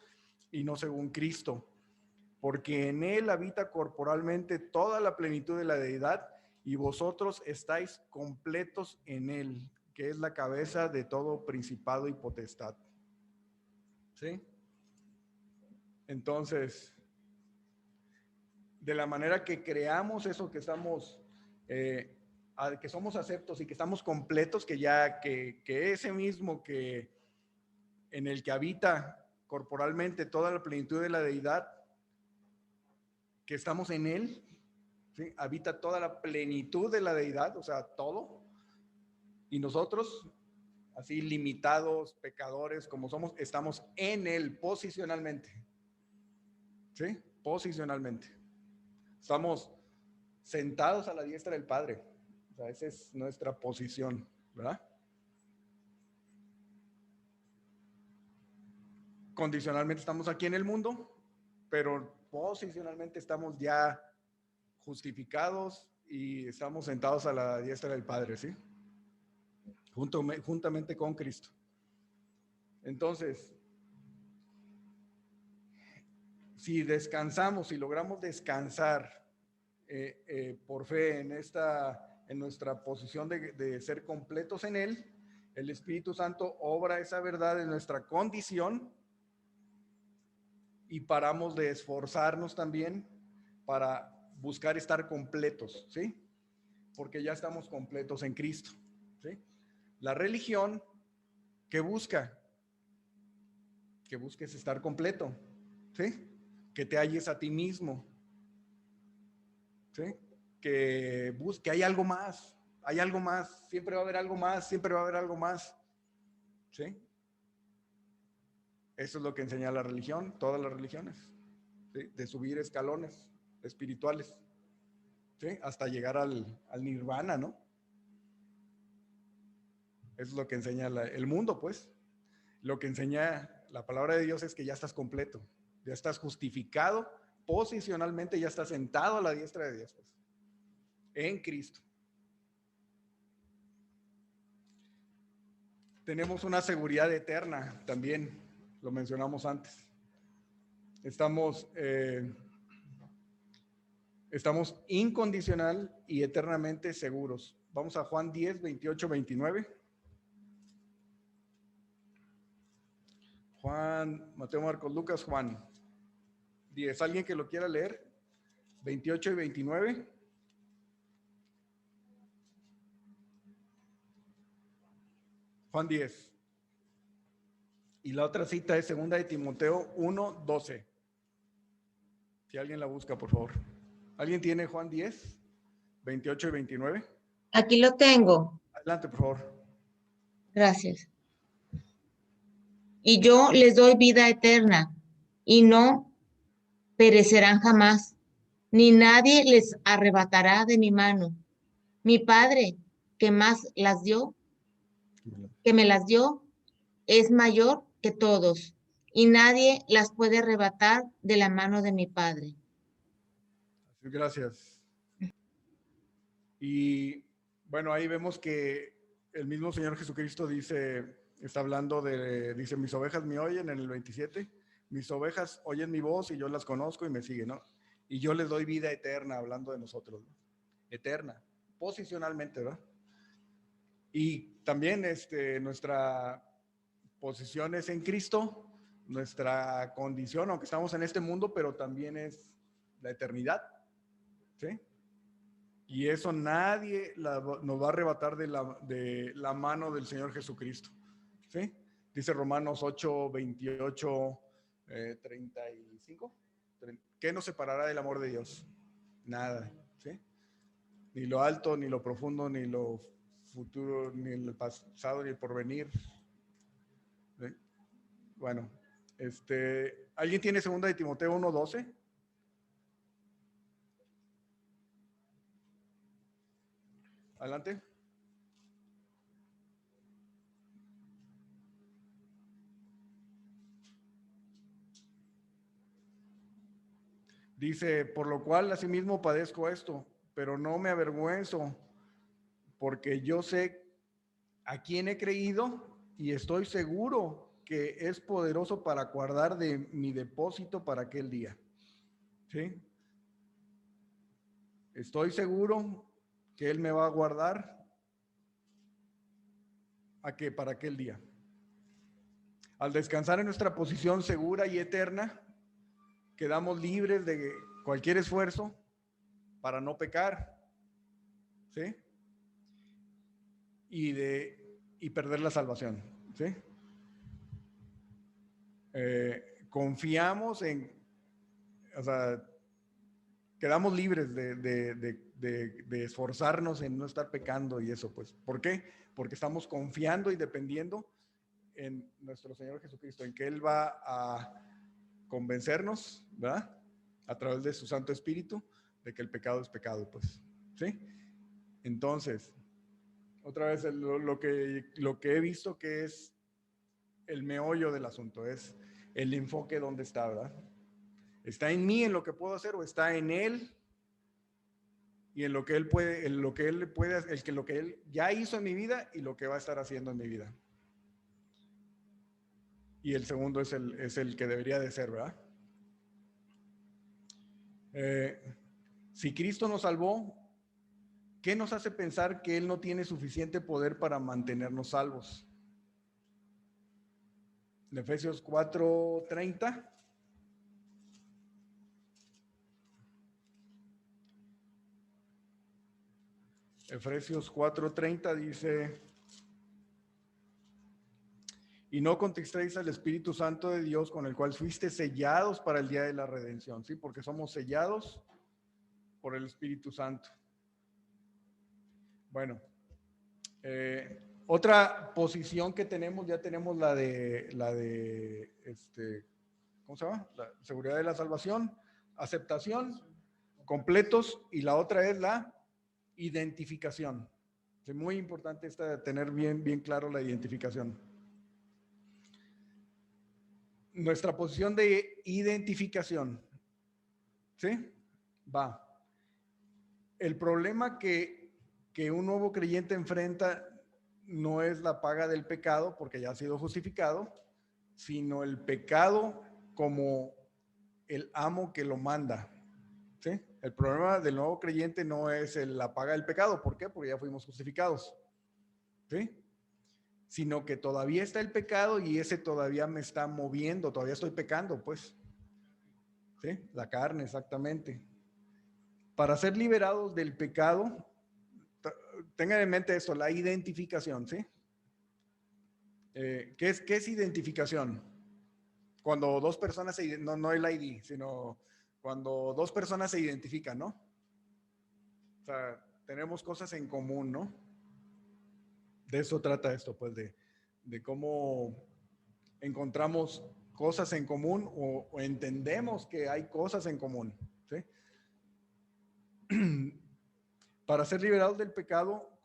y no según Cristo, porque en él habita corporalmente toda la plenitud de la deidad y vosotros estáis completos en él, que es la cabeza de todo principado y potestad. ¿Sí? Entonces, de la manera que creamos eso, que estamos, que somos aceptos y que estamos completos, que ya, que ese mismo que en el que habita corporalmente toda la plenitud de la deidad, que estamos en él, ¿sí? Habita toda la plenitud de la deidad, o sea, todo, y nosotros, así limitados, pecadores como somos, estamos en él posicionalmente, ¿sí? Posicionalmente. Estamos sentados a la diestra del Padre. O sea, esa es nuestra posición, ¿verdad? Condicionalmente estamos aquí en el mundo, pero posicionalmente estamos ya justificados y estamos sentados a la diestra del Padre, ¿sí? Juntamente con Cristo. Entonces, si descansamos, si logramos descansar por fe en nuestra posición de ser completos en él, el Espíritu Santo obra esa verdad en nuestra condición y paramos de esforzarnos también para buscar estar completos, ¿sí? Porque ya estamos completos en Cristo, ¿sí? La religión, ¿qué busca? Que busques estar completo, ¿sí? Que te halles a ti mismo, ¿sí? Que busque, hay algo más, siempre va a haber algo más, siempre va a haber algo más, ¿sí? Eso es lo que enseña la religión, todas las religiones, ¿sí? De subir escalones espirituales, ¿sí? Hasta llegar al nirvana, ¿no? Eso es lo que enseña el mundo, pues. Lo que enseña la palabra de Dios es que ya estás completo, ya estás justificado, posicionalmente ya estás sentado a la diestra de Dios, pues, en Cristo. Tenemos una seguridad eterna también, lo mencionamos antes. Estamos incondicional y eternamente seguros. Vamos a Juan 10, 28, 29. Juan, Mateo, Marcos, Lucas, Juan 10. ¿Alguien que lo quiera leer? 28 y 29. Juan 10. Y la otra cita es 2 de Timoteo 1, 12. Si alguien la busca, por favor. ¿Alguien tiene Juan 10, 28 y 29? Aquí lo tengo. Adelante, por favor. Gracias. Y yo les doy vida eterna, y no perecerán jamás, ni nadie les arrebatará de mi mano. Mi Padre, que me las dio, es mayor que todos, y nadie las puede arrebatar de la mano de mi Padre. Gracias. Y bueno, ahí vemos que el mismo Señor Jesucristo dice, está hablando dice, mis ovejas me oyen en el 27, mis ovejas oyen mi voz y yo las conozco y me siguen, ¿no? Y yo les doy vida eterna, hablando de nosotros, ¿no? Eterna, posicionalmente, ¿verdad? Y también nuestra posición es en Cristo, nuestra condición, aunque estamos en este mundo, pero también es la eternidad, ¿sí? Y eso nadie nos va a arrebatar de la mano del Señor Jesucristo, ¿sí? Dice Romanos 8, 28, 35. ¿Qué nos separará del amor de Dios? Nada, ¿sí? Ni lo alto, ni lo profundo, ni lo futuro, ni el pasado, ni el porvenir, Bueno, ¿alguien tiene 2 de Timoteo 1:12? Adelante. Dice, por lo cual asimismo padezco esto, pero no me avergüenzo, porque yo sé a quién he creído y estoy seguro que es poderoso para guardar de mi depósito para aquel día. ¿Sí? Estoy seguro que Él me va a guardar para aquel día. Al descansar en nuestra posición segura y eterna, quedamos libres de cualquier esfuerzo para no pecar, ¿sí? Y perder la salvación, ¿sí? Confiamos o sea, quedamos libres de esforzarnos en no estar pecando y eso, pues. ¿Por qué? Porque estamos confiando y dependiendo en nuestro Señor Jesucristo, en que Él va a convencernos, ¿verdad? A través de su Santo Espíritu, de que el pecado es pecado, pues. ¿Sí? Entonces, otra vez lo que he visto que es el meollo del asunto, es el enfoque donde está, ¿verdad? ¿Está en mí, en lo que puedo hacer, o está en Él y en lo que Él puede, en lo que Él puede, lo que Él ya hizo en mi vida y lo que va a estar haciendo en mi vida? Y el segundo es el que debería de ser, ¿verdad? Si Cristo nos salvó, ¿qué nos hace pensar que Él no tiene suficiente poder para mantenernos salvos? En Efesios 4:30. Efesios 4:30 dice: y no contristéis al Espíritu Santo de Dios, con el cual fuiste sellados para el día de la redención, ¿sí? Porque somos sellados por el Espíritu Santo. Bueno, otra posición que tenemos, ya tenemos la de ¿cómo se llama? La seguridad de la salvación, aceptación, completos, y la otra es la identificación. Es muy importante tener bien claro la identificación. Nuestra posición de identificación, ¿sí? Va. El problema que un nuevo creyente enfrenta no es la paga del pecado, porque ya ha sido justificado, sino el pecado como el amo que lo manda, ¿sí? El problema del nuevo creyente no es la paga del pecado. ¿Por qué? Porque ya fuimos justificados, ¿sí? Sino que todavía está el pecado y ese todavía me está moviendo, todavía estoy pecando, pues. ¿Sí? La carne, exactamente. Para ser liberados del pecado, tengan en mente esto, la identificación, ¿sí? ¿Qué es identificación? Cuando dos personas no el ID, sino cuando dos personas se identifican, ¿no? O sea, tenemos cosas en común, ¿no? De eso trata esto, pues, de cómo encontramos cosas en común o entendemos que hay cosas en común, ¿sí? Para ser liberados del pecado,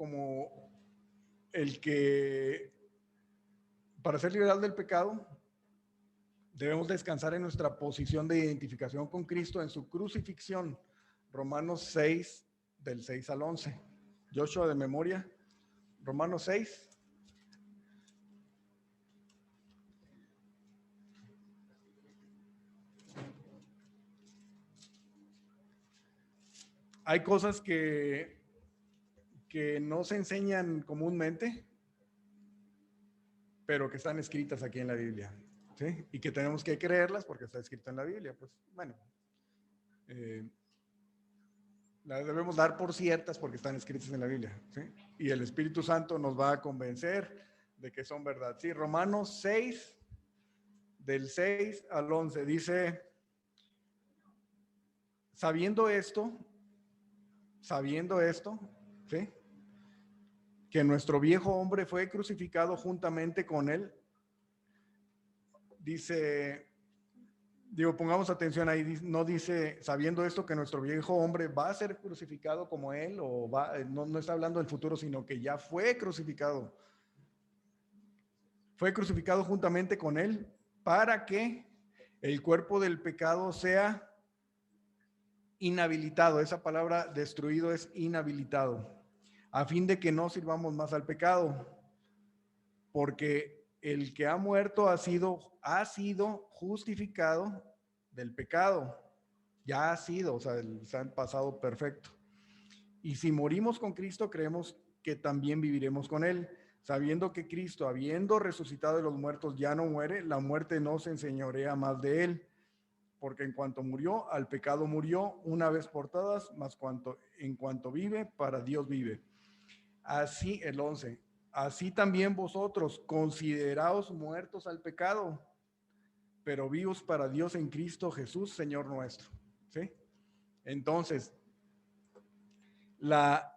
para ser liberados del pecado, debemos descansar en nuestra posición de identificación con Cristo en su crucifixión. Romanos 6, del 6 al 11. Joshua, de memoria. Romanos 6. Hay cosas que no se enseñan comúnmente, pero que están escritas aquí en la Biblia, ¿sí? Y que tenemos que creerlas porque está escrito en la Biblia. Pues bueno, las debemos dar por ciertas porque están escritas en la Biblia, ¿sí? Y el Espíritu Santo nos va a convencer de que son verdad. Sí, Romanos 6, del 6 al 11, dice: sabiendo esto, ¿sí? Que nuestro viejo hombre fue crucificado juntamente con él, dice, digo, pongamos atención ahí, no dice, sabiendo esto, que nuestro viejo hombre va a ser crucificado como él, o va, no está hablando del futuro, sino que ya fue crucificado. Fue crucificado juntamente con él para que el cuerpo del pecado sea inhabilitado. Esa palabra destruido es inhabilitado, a fin de que no sirvamos más al pecado, porque el que ha muerto ha sido justificado del pecado. Ya ha sido, o sea, está en pasado perfecto. Y si morimos con Cristo, creemos que también viviremos con él, sabiendo que Cristo, habiendo resucitado de los muertos, ya no muere, la muerte no se enseñorea más de él, porque en cuanto murió, al pecado murió una vez por todas, mas en cuanto vive, para Dios vive. Así, el 11, así también vosotros, consideraos muertos al pecado, pero vivos para Dios en Cristo Jesús, Señor nuestro. ¿Sí? Entonces, la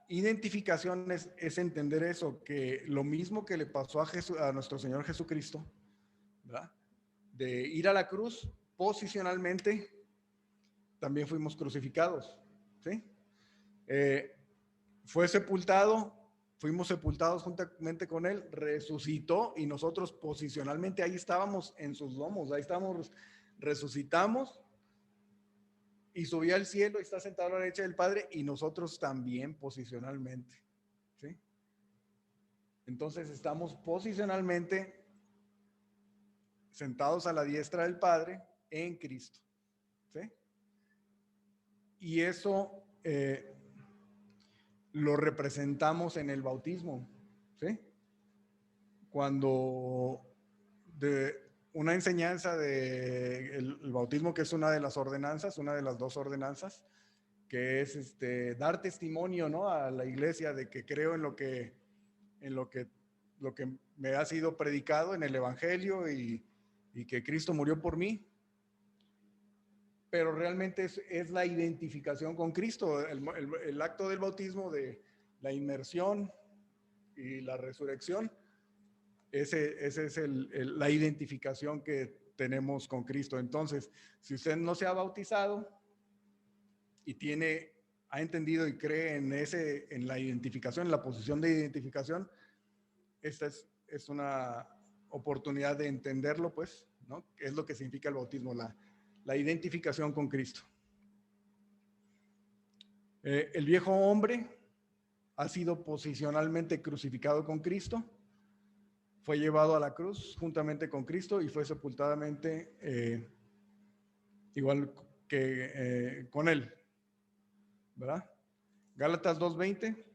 identificación es entender eso, que lo mismo que le pasó a nuestro Señor Jesucristo, ¿verdad? De ir a la cruz, posicionalmente, también fuimos crucificados, ¿sí? Fue sepultado, fuimos sepultados juntamente con él, resucitó y nosotros posicionalmente ahí estábamos en sus lomos, ahí estábamos, resucitamos y subió al cielo y está sentado a la derecha del Padre y nosotros también posicionalmente, ¿sí? Entonces estamos posicionalmente sentados a la diestra del Padre en Cristo, ¿sí? Y eso lo representamos en el bautismo, ¿sí? Cuando de una enseñanza de el bautismo, que es una de las ordenanzas, una de las dos ordenanzas, que es dar testimonio, ¿no?, a la iglesia de que creo en lo que me ha sido predicado en el evangelio y que Cristo murió por mí. Pero realmente es la identificación con Cristo, el acto del bautismo, de la inmersión y la resurrección. Ese es la identificación que tenemos con Cristo. Entonces, si usted no se ha bautizado y ha entendido y cree en la identificación, en la posición de identificación, esta es una oportunidad de entenderlo, pues, ¿no? ¿Qué es lo que significa el bautismo? La identificación con Cristo. El viejo hombre ha sido posicionalmente crucificado con Cristo, fue llevado a la cruz juntamente con Cristo y fue sepultadamente igual que con él, ¿verdad? Gálatas 2:20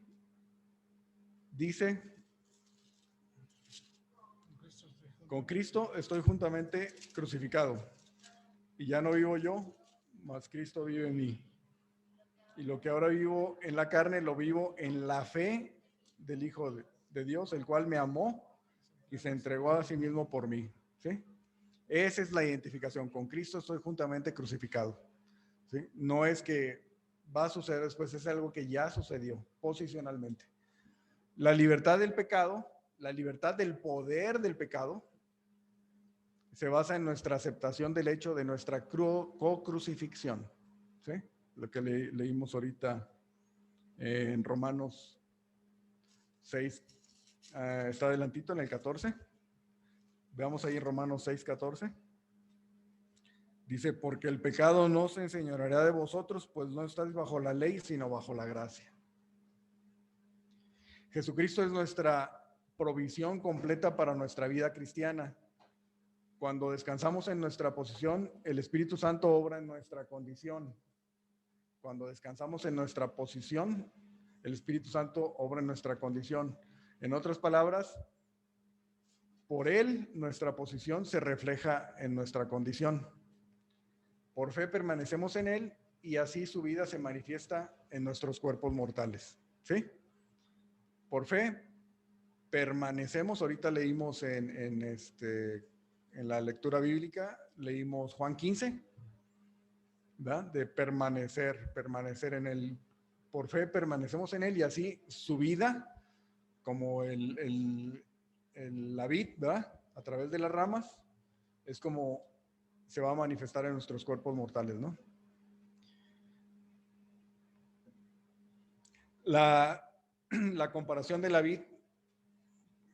dice: con Cristo estoy juntamente crucificado y ya no vivo yo, mas Cristo vive en mí. Y lo que ahora vivo en la carne, lo vivo en la fe del Hijo de Dios, el cual me amó y se entregó a sí mismo por mí, ¿sí? Esa es la identificación. Con Cristo estoy juntamente crucificado, ¿sí? No es que va a suceder después, es algo que ya sucedió posicionalmente. La libertad del pecado, la libertad del poder del pecado, se basa en nuestra aceptación del hecho de nuestra co-crucifixión, ¿sí? Lo que leímos ahorita en Romanos 6, está adelantito en el 14. Veamos ahí en Romanos 6:14. Dice: porque el pecado no se enseñoreará de vosotros, pues no estáis bajo la ley, sino bajo la gracia. Jesucristo es nuestra provisión completa para nuestra vida cristiana. Cuando descansamos en nuestra posición, el Espíritu Santo obra en nuestra condición. Cuando descansamos en nuestra posición, el Espíritu Santo obra en nuestra condición. En otras palabras, por Él nuestra posición se refleja en nuestra condición. Por fe permanecemos en Él y así su vida se manifiesta en nuestros cuerpos mortales, ¿sí? Por fe permanecemos. Ahorita leímos en la lectura bíblica, leímos Juan 15, ¿verdad? De permanecer en Él. Por fe permanecemos en Él y así su vida, como la vid, ¿verdad? A través de las ramas, es como se va a manifestar en nuestros cuerpos mortales, ¿no? La comparación de la vid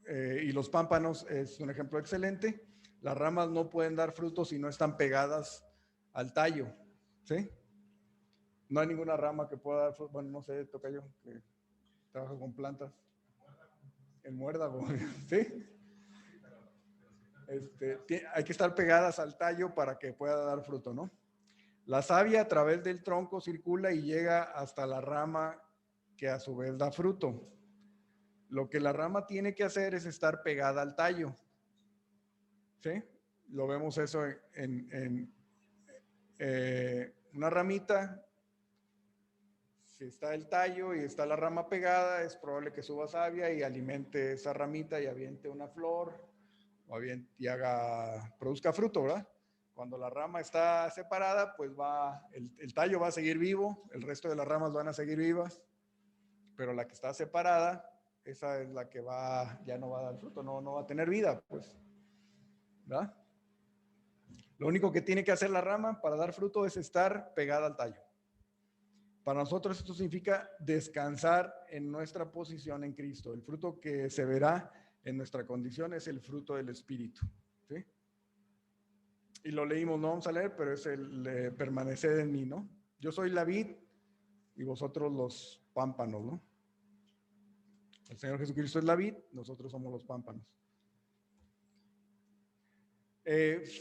y los pámpanos es un ejemplo excelente. Las ramas no pueden dar frutos si no están pegadas al tallo, ¿sí? No hay ninguna rama que pueda dar frutos. Bueno, no sé, tocayo, que trabaja con plantas. El muérdago, ¿sí? Hay que estar pegadas al tallo para que pueda dar fruto, ¿no? La savia a través del tronco circula y llega hasta la rama que a su vez da fruto. Lo que la rama tiene que hacer es estar pegada al tallo. ¿Sí? Lo vemos eso en una ramita. Si está el tallo y está la rama pegada, es probable que suba savia y alimente esa ramita y aviente una flor y produzca fruto, ¿verdad? Cuando la rama está separada, pues el tallo va a seguir vivo, el resto de las ramas van a seguir vivas, pero la que está separada, esa es la que ya no va a dar fruto, no va a tener vida, pues, ¿verdad? Lo único que tiene que hacer la rama para dar fruto es estar pegada al tallo. Para nosotros esto significa descansar en nuestra posición en Cristo. El fruto que se verá en nuestra condición es el fruto del Espíritu, ¿sí? Y lo leímos, no vamos a leer, pero es el permanecer en mí, ¿no? Yo soy la vid y vosotros los pámpanos, ¿no? El Señor Jesucristo es la vid, nosotros somos los pámpanos.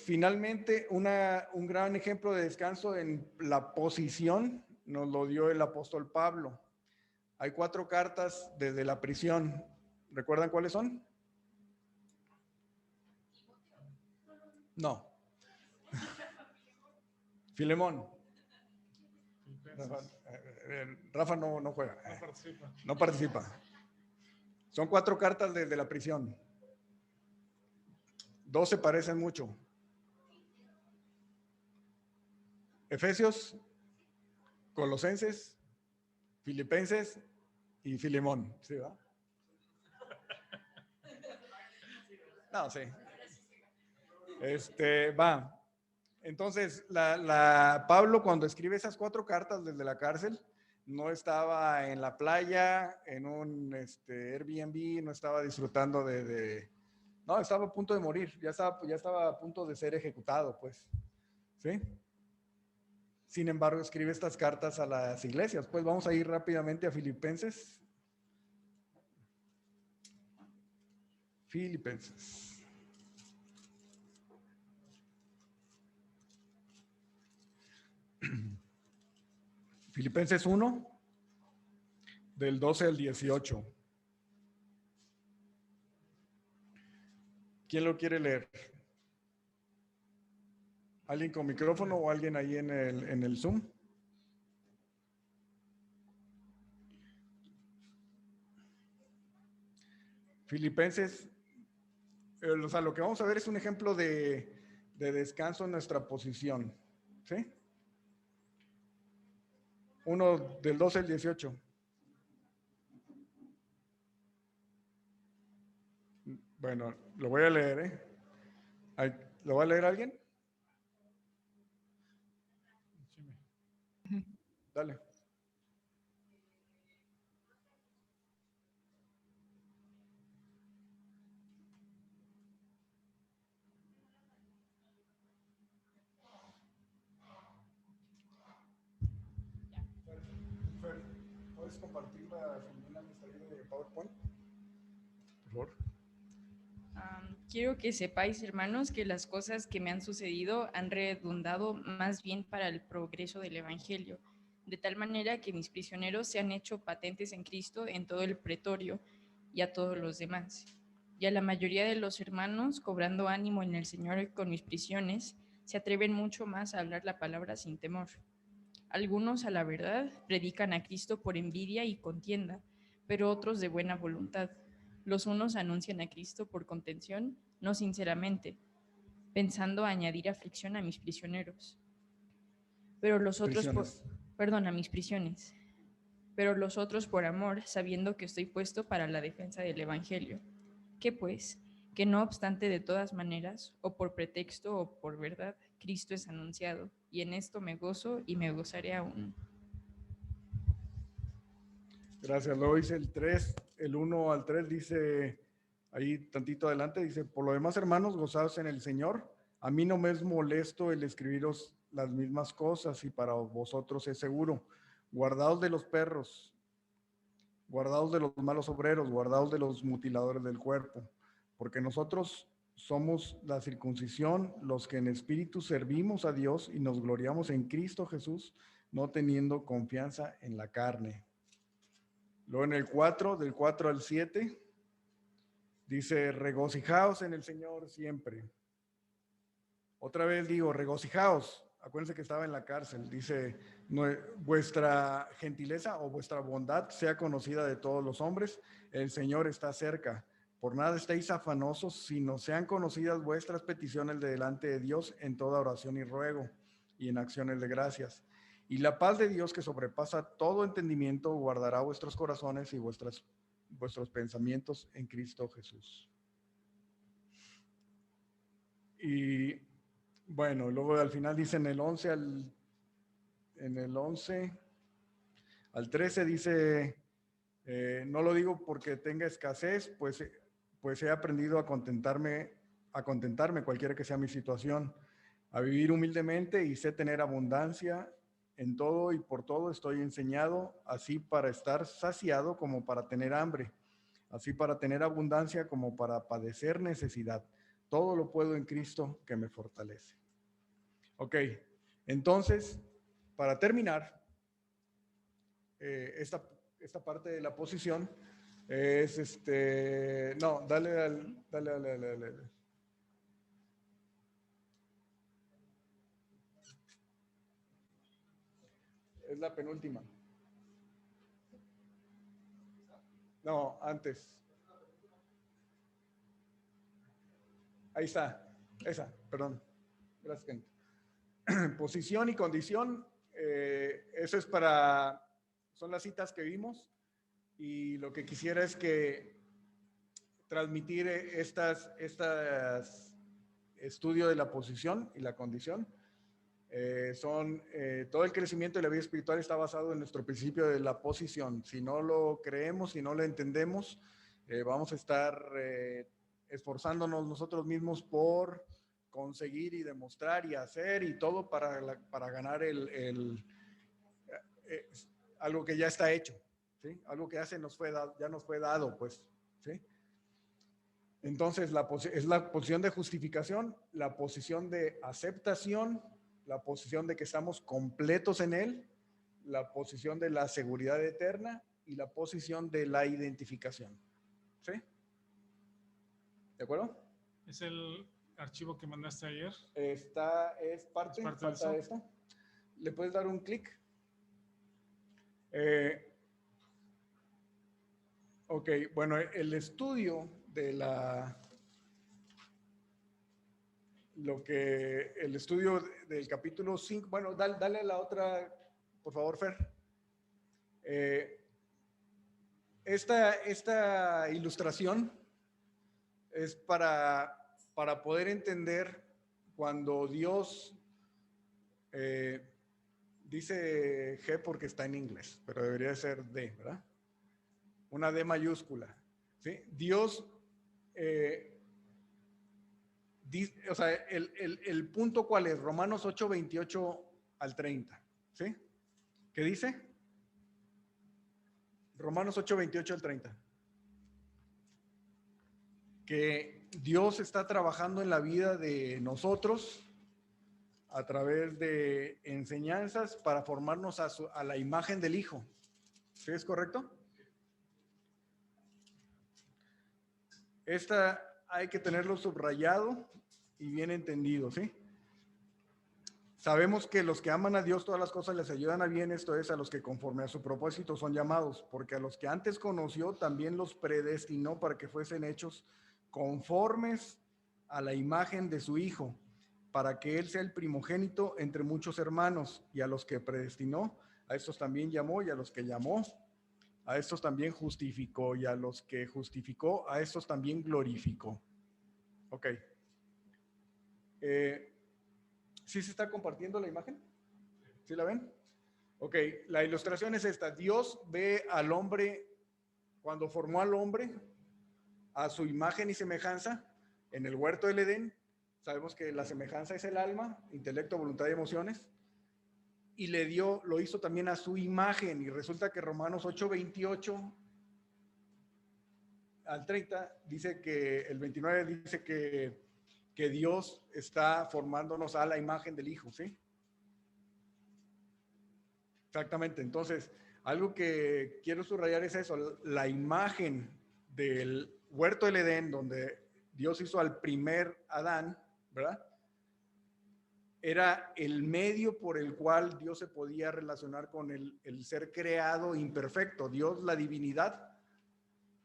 Finalmente, un gran ejemplo de descanso en la posición nos lo dio el apóstol Pablo. Hay 4 cartas desde la prisión. ¿Recuerdan cuáles son? No. Filemón. Rafa no juega. No participa. No participa. Son 4 cartas desde la prisión. 2 se parecen mucho. Efesios, Colosenses, Filipenses y Filemón. ¿Sí, va? No, sí. Va. Entonces, Pablo, cuando escribe esas 4 cartas desde la cárcel, no estaba en la playa, en un Airbnb, no estaba disfrutando no, estaba a punto de morir, ya estaba a punto de ser ejecutado, pues. ¿Sí? Sin embargo, escribe estas cartas a las iglesias. Pues vamos a ir rápidamente a Filipenses. Filipenses 1, del 12 al 18. ¿Quién lo quiere leer? ¿Alguien con micrófono o alguien ahí en el Zoom? Filipenses, o sea, lo que vamos a ver es un ejemplo de descanso en nuestra posición. ¿Sí? 1 del 12 al 18. Bueno, lo voy a leer, ¿eh? ¿Lo va a leer alguien? Dale. ¿Puedes compartir la de PowerPoint? Por favor. Quiero que sepáis, hermanos, que las cosas que me han sucedido han redundado más bien para el progreso del Evangelio, de tal manera que mis prisioneros se han hecho patentes en Cristo en todo el pretorio y a todos los demás. Y a la mayoría de los hermanos, cobrando ánimo en el Señor con mis prisiones, se atreven mucho más a hablar la palabra sin temor. Algunos, a la verdad, predican a Cristo por envidia y contienda, pero otros de buena voluntad. Los unos anuncian a Cristo por contención, no sinceramente, pensando añadir aflicción a mis prisioneros. Pero los otros a mis prisiones. Pero los otros por amor, sabiendo que estoy puesto para la defensa del Evangelio. ¿Qué pues? que no obstante de todas maneras, o por pretexto o por verdad, Cristo es anunciado, y en esto me gozo y me gozaré aún. Gracias. Luego dice el 3, el 1 al 3 dice, ahí tantito adelante, dice, por lo demás, hermanos, gozaos en el Señor. A mí no me es molesto el escribiros las mismas cosas y para vosotros es seguro. Guardaos de los perros, guardaos de los malos obreros, guardaos de los mutiladores del cuerpo, porque nosotros somos la circuncisión, los que en espíritu servimos a Dios y nos gloriamos en Cristo Jesús, no teniendo confianza en la carne. Luego en el 4, del 4 al 7, dice, regocijaos en el Señor siempre. Otra vez digo, regocijaos. Acuérdense que estaba en la cárcel. Dice, vuestra gentileza o vuestra bondad sea conocida de todos los hombres. El Señor está cerca. Por nada estéis afanosos, sino sean conocidas vuestras peticiones delante de Dios en toda oración y ruego y en acciones de gracias. Y la paz de Dios, que sobrepasa todo entendimiento, guardará vuestros corazones y vuestros pensamientos en Cristo Jesús. Y bueno, luego al final dice en el 11 al 13 dice, no lo digo porque tenga escasez, pues he aprendido a contentarme cualquiera que sea mi situación, a vivir humildemente y sé tener abundancia en todo y por todo estoy enseñado, así para estar saciado como para tener hambre, así para tener abundancia como para padecer necesidad. Todo lo puedo en Cristo que me fortalece. Ok, entonces, para terminar, esta parte de la posición es no, dale. Es la penúltima. No, antes. Ahí está. Esa, perdón. Gracias, Kent. Posición y condición. Eso es son las citas que vimos. Y lo que quisiera es que transmitir estudio de la posición y la condición. Todo el crecimiento de la vida espiritual está basado en nuestro principio de la posición. Si no lo creemos, si no lo entendemos, vamos a estar esforzándonos nosotros mismos por conseguir y demostrar y hacer y todo para ganar algo que ya está hecho, ¿sí? Algo que ya nos fue dado, pues, ¿sí? Entonces, es la posición de justificación, la posición de aceptación, la posición de que estamos completos en Él, la posición de la seguridad eterna y la posición de la identificación. ¿Sí? ¿De acuerdo? ¿Es el archivo que mandaste ayer? Es parte falta de esta. ¿Le puedes dar un clic? Ok, bueno, el estudio de el estudio del capítulo 5, bueno, dale la otra, por favor, Fer. Esta ilustración es para poder entender cuando Dios dice G porque está en inglés, pero debería ser D, ¿verdad? Una D mayúscula, ¿sí? Dios, o sea, el punto ¿cuál es? Romanos 8, 28 al 30, ¿sí? ¿Qué dice? Romanos 8, 28 al 30. Que Dios está trabajando en la vida de nosotros a través de enseñanzas para formarnos a la imagen del Hijo. ¿Sí es correcto? Esta hay que tenerlo subrayado y bien entendido, ¿sí? Sabemos que los que aman a Dios todas las cosas les ayudan a bien, esto es, a los que conforme a su propósito son llamados, porque a los que antes conoció también los predestinó para que fuesen hechos conformes a la imagen de su Hijo, para que Él sea el primogénito entre muchos hermanos, y a los que predestinó, a estos también llamó, y a los que llamó, a estos también justificó, y a los que justificó, a estos también glorificó. Ok. ¿Sí se está compartiendo la imagen? ¿Sí la ven? Ok, la ilustración es esta. Dios ve al hombre, cuando formó al hombre, a su imagen y semejanza, en el huerto del Edén. Sabemos que la semejanza es el alma, intelecto, voluntad y emociones. Y lo hizo también a su imagen. Y resulta que Romanos 8:28 al 30 dice que, el 29 dice que Dios está formándonos a la imagen del Hijo, ¿sí? Exactamente. Entonces, algo que quiero subrayar es eso, la imagen del huerto del Edén, donde Dios hizo al primer Adán, ¿verdad? Era el medio por el cual Dios se podía relacionar con el ser creado imperfecto. Dios, la divinidad,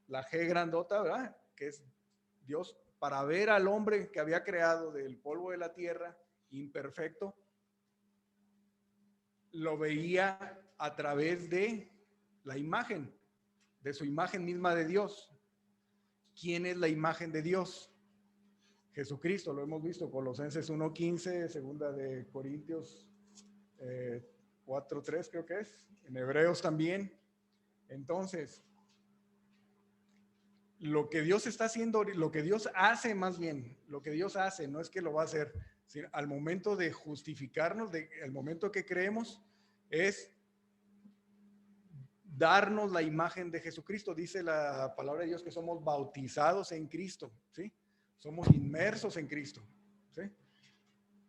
la G grandota, ¿verdad? Que es Dios, para ver al hombre que había creado del polvo de la tierra, imperfecto, lo veía a través de la imagen, de su imagen misma de Dios. ¿Quién es la imagen de Dios? Jesucristo, lo hemos visto, Colosenses 1:15, segunda de Corintios 4:3 creo que es, en Hebreos también. Entonces, lo que Dios está haciendo, lo que Dios hace más bien, lo que Dios hace, no es que lo va a hacer, sino al momento de justificarnos, el momento que creemos, es darnos la imagen de Jesucristo. Dice la palabra de Dios que somos bautizados en Cristo, ¿sí? Somos inmersos en Cristo, ¿sí?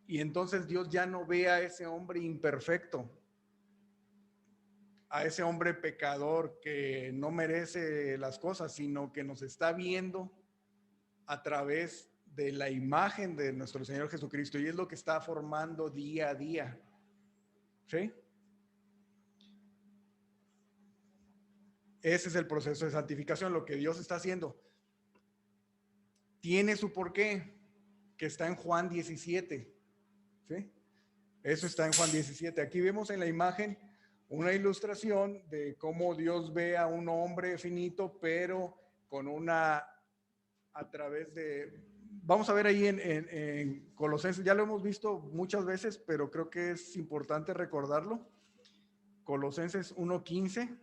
Y entonces Dios ya no ve a ese hombre imperfecto, a ese hombre pecador que no merece las cosas, sino que nos está viendo a través de la imagen de nuestro Señor Jesucristo, y es lo que está formando día a día, ¿sí? Ese es el proceso de santificación, lo que Dios está haciendo. Tiene su porqué, que está en Juan 17, ¿sí? Eso está en Juan 17. Aquí vemos en la imagen una ilustración de cómo Dios ve a un hombre finito, pero con a través de, vamos a ver ahí en Colosenses, ya lo hemos visto muchas veces, pero creo que es importante recordarlo. Colosenses 1:15.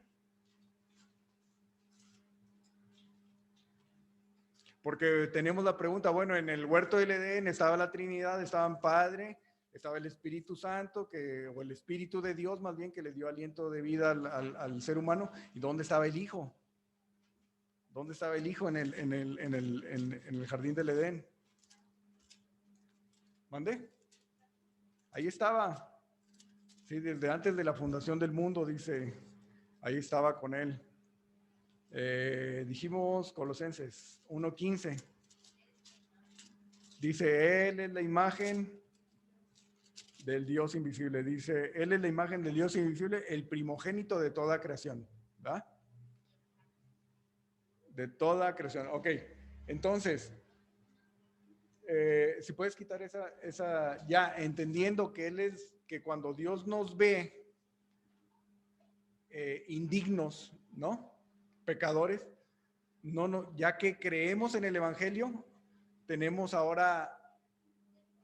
Porque tenemos la pregunta, bueno, en el huerto del Edén estaba la Trinidad, estaban Padre, estaba el Espíritu Santo, o el Espíritu de Dios más bien, que le dio aliento de vida al ser humano. ¿Y dónde estaba el Hijo? ¿Dónde estaba el Hijo en el jardín del Edén? ¿Mandé? Ahí estaba. Sí, desde antes de la fundación del mundo, dice, ahí estaba con él. Dijimos Colosenses 1:15. Dice, Él es la imagen del Dios invisible. Dice, Él es la imagen del Dios invisible, el primogénito de toda creación. ¿Va? De toda creación. Ok, entonces, si puedes quitar esa, ya entendiendo que Él es, que cuando Dios nos ve indignos, ¿no? Pecadores, no, ya que creemos en el Evangelio, tenemos ahora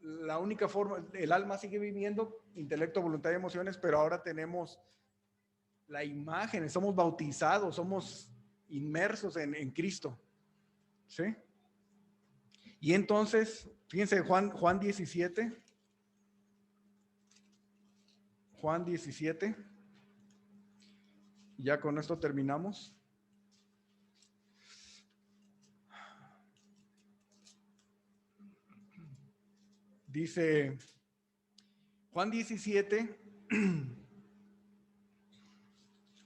la única forma, el alma sigue viviendo, intelecto, voluntad y emociones, pero ahora tenemos la imagen, somos bautizados, somos inmersos en Cristo, ¿sí? Y entonces, fíjense, Juan 17, ya con esto terminamos. Dice Juan 17,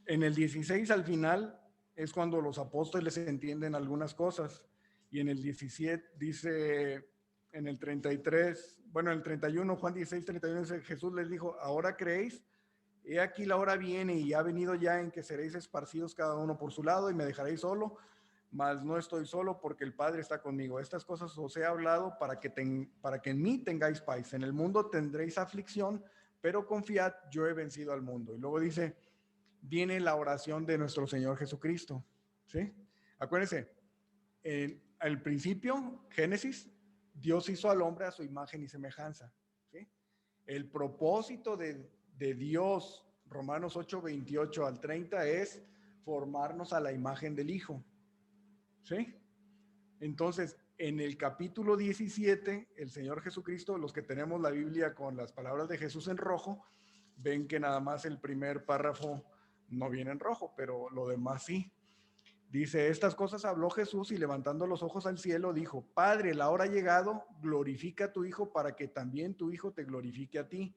en el 16 al final es cuando los apóstoles entienden algunas cosas, y en el 17 dice, en el 33, bueno, en el 31, Juan 16, 31 dice, Jesús les dijo, ¿ahora creéis? He aquí la hora viene y ha venido ya en que seréis esparcidos cada uno por su lado y me dejaréis solo, mas no estoy solo porque el Padre está conmigo. Estas cosas os he hablado para que en mí tengáis paz. En el mundo tendréis aflicción, pero confiad, yo he vencido al mundo. Y luego dice, viene la oración de nuestro Señor Jesucristo, ¿sí? Acuérdense, al principio, Génesis, Dios hizo al hombre a su imagen y semejanza. ¿Sí? El propósito de Dios, Romanos 8, 28 al 30, es formarnos a la imagen del Hijo. ¿Sí? Entonces, en el capítulo 17, el Señor Jesucristo, los que tenemos la Biblia con las palabras de Jesús en rojo, ven que nada más el primer párrafo no viene en rojo, pero lo demás sí. Dice, estas cosas habló Jesús y levantando los ojos al cielo dijo, Padre, la hora ha llegado, glorifica a tu Hijo para que también tu Hijo te glorifique a ti,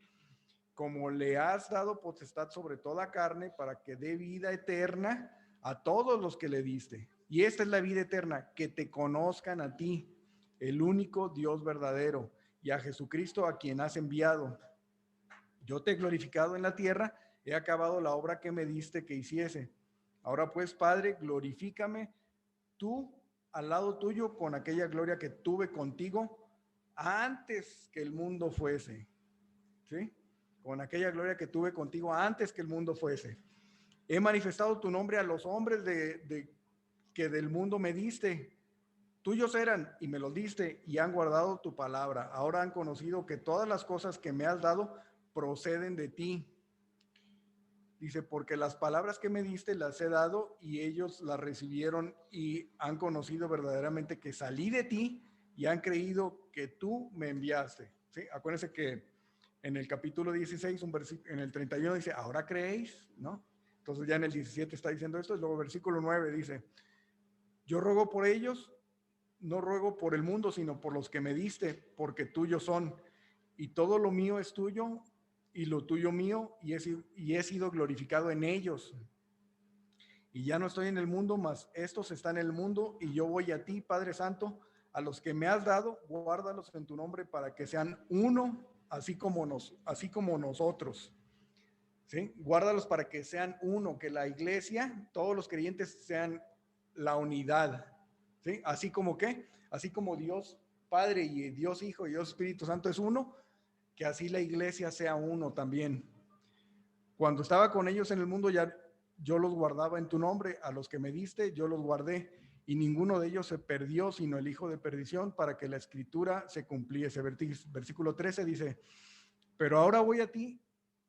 como le has dado potestad sobre toda carne para que dé vida eterna a todos los que le diste. Y esta es la vida eterna, que te conozcan a ti, el único Dios verdadero, y a Jesucristo a quien has enviado. Yo te he glorificado en la tierra, he acabado la obra que me diste que hiciese. Ahora pues, Padre, glorifícame tú al lado tuyo con aquella gloria que tuve contigo antes que el mundo fuese. ¿Sí? Con aquella gloria que tuve contigo antes que el mundo fuese. He manifestado tu nombre a los hombres que del mundo me diste. Tuyos eran y me los diste y han guardado tu palabra. Ahora han conocido que todas las cosas que me has dado proceden de ti. Dice, porque las palabras que me diste las he dado y ellos las recibieron y han conocido verdaderamente que salí de ti y han creído que tú me enviaste. ¿Sí? Acuérdense que en el capítulo 16, en el 31 dice, ahora creéis, ¿no? Entonces ya en el 17 está diciendo esto, y luego versículo 9 dice, yo ruego por ellos, no ruego por el mundo, sino por los que me diste, porque tuyos son, y todo lo mío es tuyo, y lo tuyo mío, y he sido glorificado en ellos. Y ya no estoy en el mundo, mas estos están en el mundo, y yo voy a ti, Padre Santo, a los que me has dado, guárdalos en tu nombre para que sean uno, así como nosotros. ¿Sí? Guárdalos para que sean uno, que la iglesia, todos los creyentes sean la unidad. ¿Sí? Así como Dios Padre y Dios Hijo y Dios Espíritu Santo es uno, que así la iglesia sea uno también. Cuando estaba con ellos en el mundo, ya yo los guardaba en tu nombre, a los que me diste, yo los guardé, y ninguno de ellos se perdió, sino el hijo de perdición, para que la escritura se cumpliese. Versículo 13 dice, pero ahora voy a ti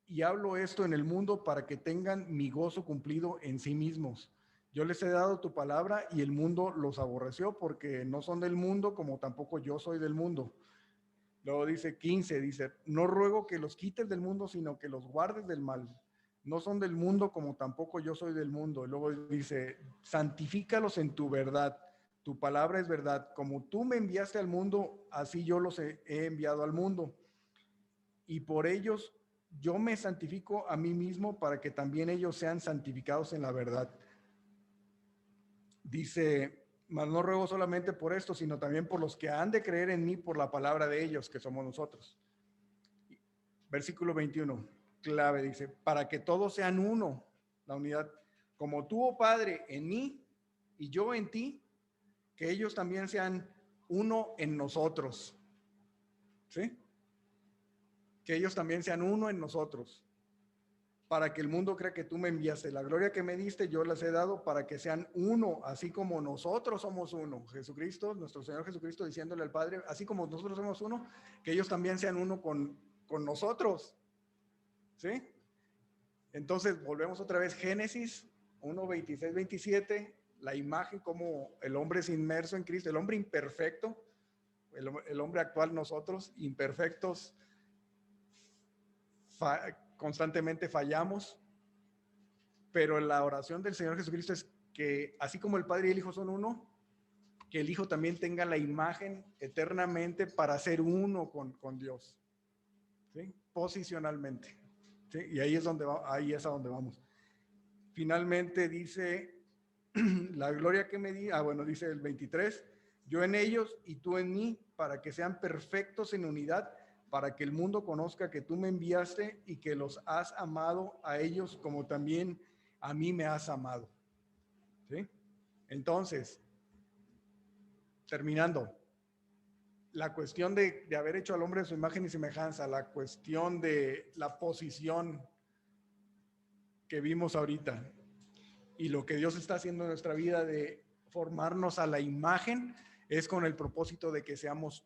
y hablo esto en el mundo para que tengan mi gozo cumplido en sí mismos. Yo les he dado tu palabra y el mundo los aborreció porque no son del mundo, como tampoco yo soy del mundo. Luego dice 15, dice, no ruego que los quites del mundo, sino que los guardes del mal. No son del mundo, como tampoco yo soy del mundo. Luego dice, santifícalos en tu verdad. Tu palabra es verdad. Como tú me enviaste al mundo, así yo los he enviado al mundo. Y por ellos yo me santifico a mí mismo para que también ellos sean santificados en la verdad. Dice, mas no ruego solamente por esto, sino también por los que han de creer en mí por la palabra de ellos, que somos nosotros. Versículo 21, clave, dice, para que todos sean uno, la unidad, como tú, oh Padre, en mí y yo en ti, que ellos también sean uno en nosotros. ¿Sí? Que ellos también sean uno en nosotros, para que el mundo crea que tú me enviaste. La gloria que me diste yo las he dado para que sean uno, así como nosotros somos uno. Jesucristo, nuestro Señor Jesucristo, diciéndole al Padre, así como nosotros somos uno, que ellos también sean uno con nosotros. ¿Sí? Entonces, volvemos otra vez, Génesis 1, 26, 27, la imagen como el hombre es inmerso en Cristo, el hombre imperfecto, el hombre actual, nosotros, imperfectos, constantemente fallamos, pero la oración del Señor Jesucristo es que así como el Padre y el Hijo son uno, que el Hijo también tenga la imagen eternamente para ser uno con Dios, ¿sí? Posicionalmente, ¿sí? Y ahí es a donde vamos. Finalmente dice, la gloria que me di, dice el 23, yo en ellos y tú en mí, para que sean perfectos en unidad, para que el mundo conozca que tú me enviaste y que los has amado a ellos como también a mí me has amado. ¿Sí? Entonces, terminando, la cuestión de haber hecho al hombre de su imagen y semejanza, la cuestión de la posición que vimos ahorita y lo que Dios está haciendo en nuestra vida de formarnos a la imagen es con el propósito de que seamos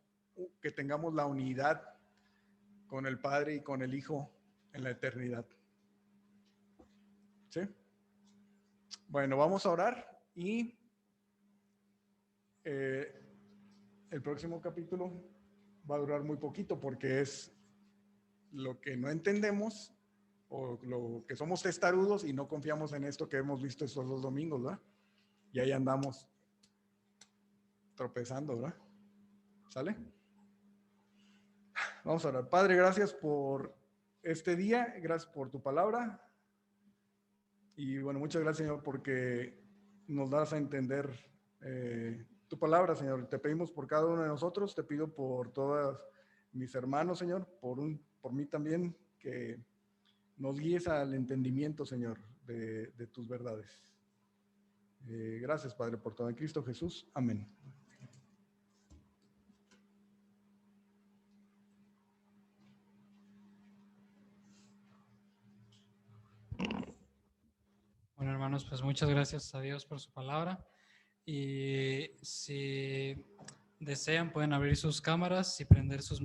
que tengamos la unidad con el Padre y con el Hijo en la eternidad. ¿Sí? Bueno, vamos a orar y el próximo capítulo va a durar muy poquito porque es lo que no entendemos o lo que somos testarudos y no confiamos en esto que hemos visto estos 2 domingos, ¿verdad? Y ahí andamos tropezando, ¿verdad? ¿Sale? Vamos a orar. Padre, gracias por este día, gracias por tu palabra. Y bueno, muchas gracias, Señor, porque nos das a entender tu palabra, Señor. Te pedimos por cada uno de nosotros, te pido por todos mis hermanos, Señor, por mí también, que nos guíes al entendimiento, Señor, de tus verdades. Gracias, Padre, por todo en Cristo Jesús. Amén. Bueno, hermanos, pues muchas gracias a Dios por su palabra. Y si desean, pueden abrir sus cámaras y prender sus